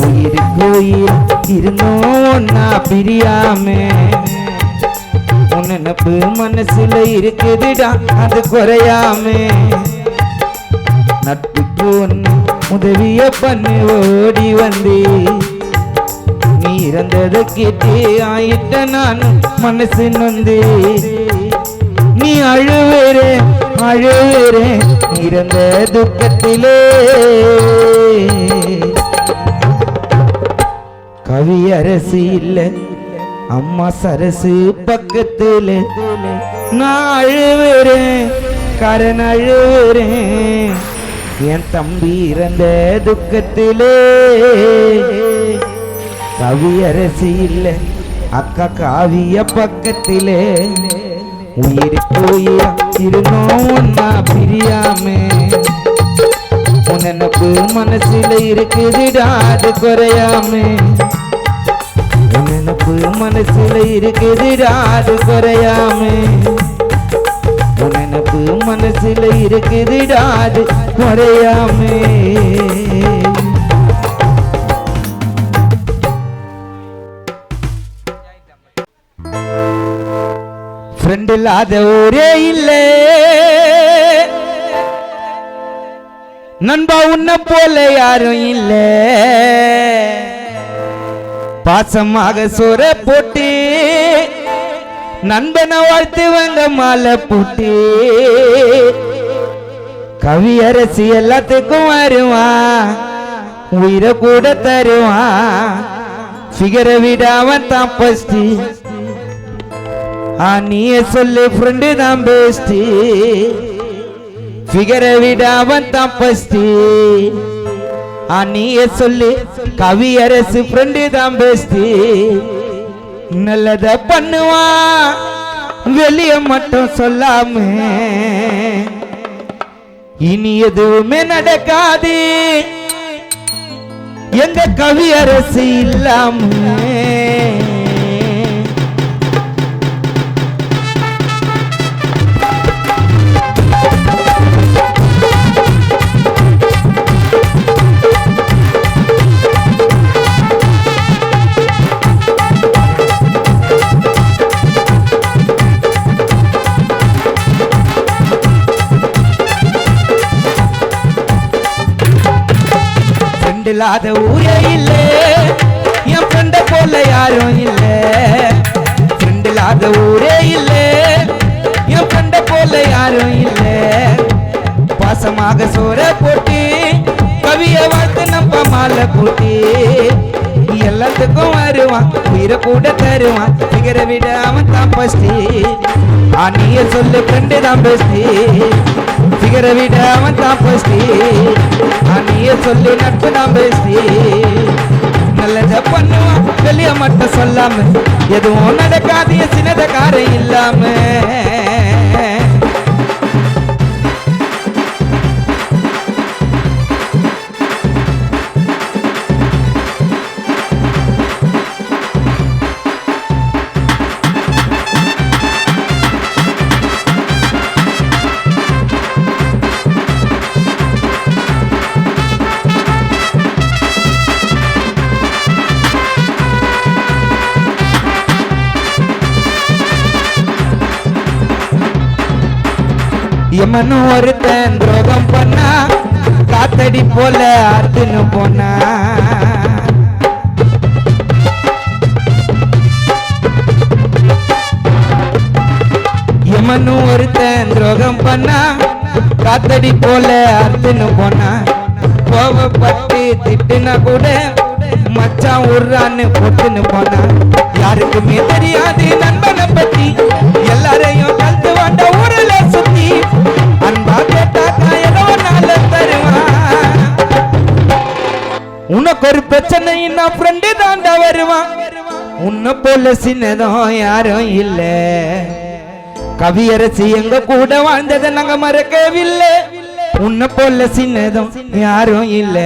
உயிருக்கு உயிர் இருந்தோம் ஒன்னா பிரியாமே. உன் நினைப்பு மனசுல இருக்குதுடா அது குறையாமே. நட்புக்கு ஒன்னு உதவிய பண்ணு ஓடி வந்தே. நீ இறந்ததை கேட்டே ஆயிட்ட நானும் மனசு நொந்தே. நீ அழுவேறே அழுவேறே இறந்த துக்கத்திலே கவியரசு இல்ல அம்மா சரசு பக்கத்துல நான் அழுவுறேன் கரண் அழுவுறேன் என் தம்பி இறந்த துக்கத்திலே கவியரசு இல்ல அக்கா காவிய பக்கத்திலே உயிருக்கு உயிரா இருந்தோம் ஒன்னா பிரியாமே உனப்பு மனசுல இருக்குதுடா அது குறையாமே உனப்பு மனசுல இருக்குதுடா அது குறையாமே உனப்பு மனசுல இருக்குதுடா அது குறையாமே ஃப்ரெண்ட் இல்லாத ஊரே இல்லை நண்பா உன்ன போல யாரும் இல்ல பாசமாக சோற போட்டு நண்பனை வாழ்த்துவங்க மாலை போட்டு கவியரசி எல்லாத்துக்கும் வருவான் உயிரை கூட தருவான் ஃபிகரை விட அவன் தான் ஃபர்ஸ்ட் நீயே சொல்லு ஃப்ரெண்டு தான் பெஸ்ட் ஃபிகரை விட அவன் தான் ஃபர்ஸ்ட் நீயே சொல்லு கவியரசு ஃப்ரெண்டு தான் பெஸ்ட் நல்லத பண்ணுவான் வெளிய மட்டும் சொல்லாம இனி எதுவுமே நடக்காது எங்க கவியரசு இல்லாம இல்லாத ஊரே இல்ல என் ஃப்ரெண்ட போல யாரும் இல்ல ஃப்ரெண்ட் இல்லாத ஊரே இல்ல என் ஃப்ரெண்ட போல யாரும் இல்ல பாசமாக சோற போட்டு கவிய வாழ்த்து நம்ம மாலை போட்டு எல்லாத்துக்கும் வருவான் உயிரை கூட தருவான் ஃபிகரை விட அவன் தான் ஃபர்ஸ்ட் நீயே சொல்லு ஃப்ரெண்டு தான் பெஸ்ட் ஃபிகரை விட அவன் தான் ஃபர்ஸ்ட் நீயே சொல்லு நட்பு தான் பெஸ்ட் நல்லத பண்ணுவான் வெளிய மட்டும் சொல்லாம எதுவும் நடக்காது சின்னத காரம் இல்லாம எமனும் ஒருத்தன் துரோகம் பண்ணா காத்தடி போல அறுத்துன்னு போனா எமனும் ஒருத்தன் துரோகம் பண்ணா காத்தடி போல அறுத்துன்னு போனா கோவப்பட்டு திட்டுனா கூட மச்சான் உர்றான்னு போட்டுன்னு போனா யாருக்குமே தெரியாது நண்பனை பத்தி எல்லாரையும் கலந்து வாண்ட ஊரில் சுத்தி அன்பா கேட்டாக்கா ஏதோ நாள தருவான் உனக்கு ஒரு பிரச்சனைன்னா ஃப்ரெண்டு தாண்டா வருவான் உன்னை போல சின்னதும் யாரும் இல்ல கவியரசி எங்க கூட வாழ்ந்ததை நாங்க மறக்கவில்லை உன்னை போல சின்னதும் யாரும் இல்ல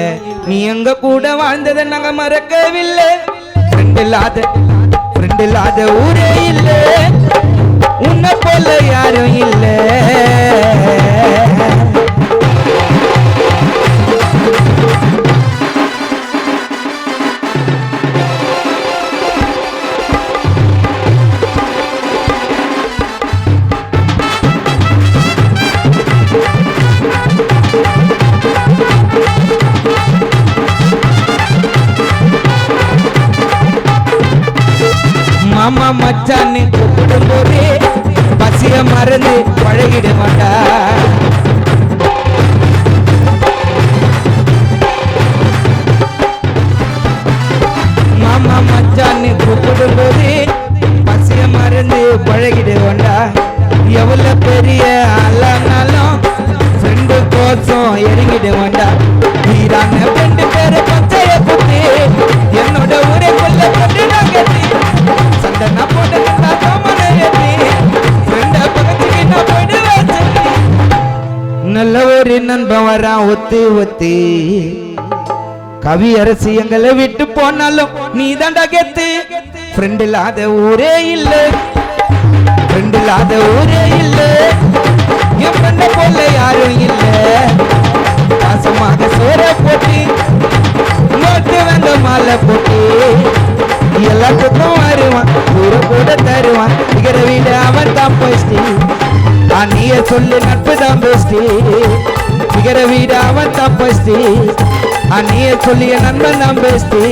நீ எங்க கூட வாழ்ந்ததை நாங்க மறக்கவில்லை ஃப்ரெண்ட் இல்லாத ஊரே இல்ல உன்னை போல யாரும் இல்ல மாமா மச்சான்னு கூப்பிடும் போதே பசிய மறந்து பழகிட மாட்டா இருக்கும்போது பசிய மறந்து பழகிடுவோண்டா. எவ்வளவு பெரிய ஆளானாலும் ஃப்ரெண்டு கோசம் இறங்கிடுவோண்டா. வீரான ஃப்ரெண்டு பேரு பச்சைய குத்தி என்னோட ஊரை கொல்ல கொண்டு நான் கட்டி சண்டை போட்டு மன ஏற்றி ஃப்ரெண்ட பக்கத்துக்கு நான் போயிடுவேன். நல்ல ஒரு நண்பன் வரான் ஒத்தி ஒத்தி. கவி அரசு எங்களை விட்டு போனாலும் நீ தாண்டா கெத்து. ஃப்ரெண்ட் இல்லாத ஊரே இல்ல, ஃப்ரெண்ட் இல்லாத ஊரே இல்ல. என் ஃப்ரெண்ட போல யாரும் இல்ல. பாசமாக சோற போட்டு நோட்டு வந்த மாலை போட்டு எல்லாத்துக்கும் வருவான். ஊரை கூட தருவான். இகிற வீடு அவன் தான் போஸ்டி. நீய சொல்லு நட்பு தான் பெஸ்டி. இகிற வீடு அவன் தான் போஸ்டி. நீய சொல்லிய நண்பன் தான் பெஸ்டி.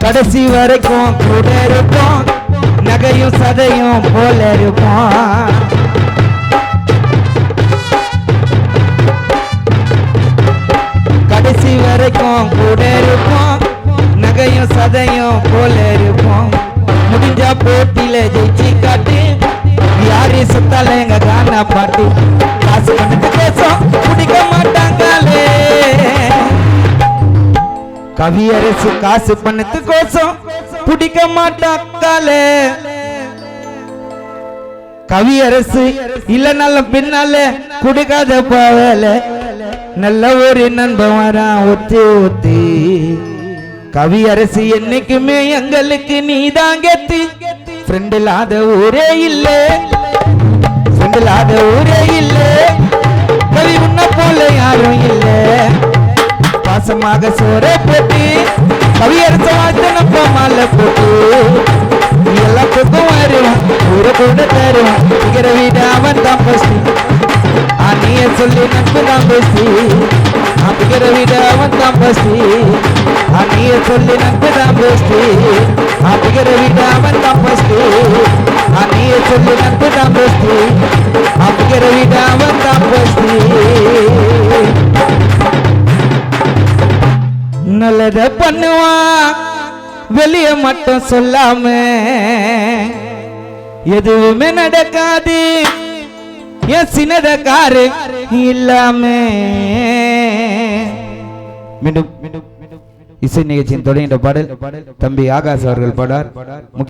கடைசி வரைக்கும் கூட இருப்போம். நகையும் சதையும் போல இருப்போம். கடைசி வரைக்கும் கூட இருப்போம். நகையும் சதையும் போல இருப்போம். முடிஞ்சா போட்டியில ஜெயிச்சு காட்டு. யாரு சுத்தால எங்க கானா பாட்டு. காசு பண்ணிட்டு பேசும் பிடிக்க மாட்டாங்களே. கவியரசு காசு பண்ணத்து கோசம் பிடிக்க மாட்டாக்காலே. கவியரசு இல்லைனாலும் பின்னால குடிக்காத போவல. நல்ல ஒரு நண்பன் வரான் ஒத்தி ஒத்தி. கவியரசு என்னைக்குமே எங்களுக்கு நீதான் கெத்து. ஃப்ரெண்ட் இல்லாத ஊரே இல்ல, ஃப்ரெண்ட் இல்லாத ஊரே இல்ல. கவி உன்ன போல யாரும் இல்ல. பாசமாக சோற போட்டு கவியரச வாழ்த்து நம்ம மாலை போட்டு எல்லாத்துக்கும் வருவான். ஊரை கூட தருவான். இகிற வீடு அவன் தான் பஸ்டி. நீய சொல்லி நட்பு தான் பெஸ்டி. இகிற வீடு அவன் தான் பஸ்டி. நீய சொல்லி நட்பு தான் பெஸ்டி. இகிற வீடு அவன் தான் பஸ்டி. நீய சொல்லி நட்பு தான் பெஸ்டி. இகிற வீடு அவன் தான் பஸ்டி. நல்லத பண்ணுவான் வெளிய மட்டும் சொல்லாம. எதுவுமே நடக்காது என் சின்னத காரு இல்லாம. மீண்டும் இசை நிகழ்ச்சியின் தொடங்கிய பாடல் தம்பி ஆகாஷ் அவர்கள் பாடார்.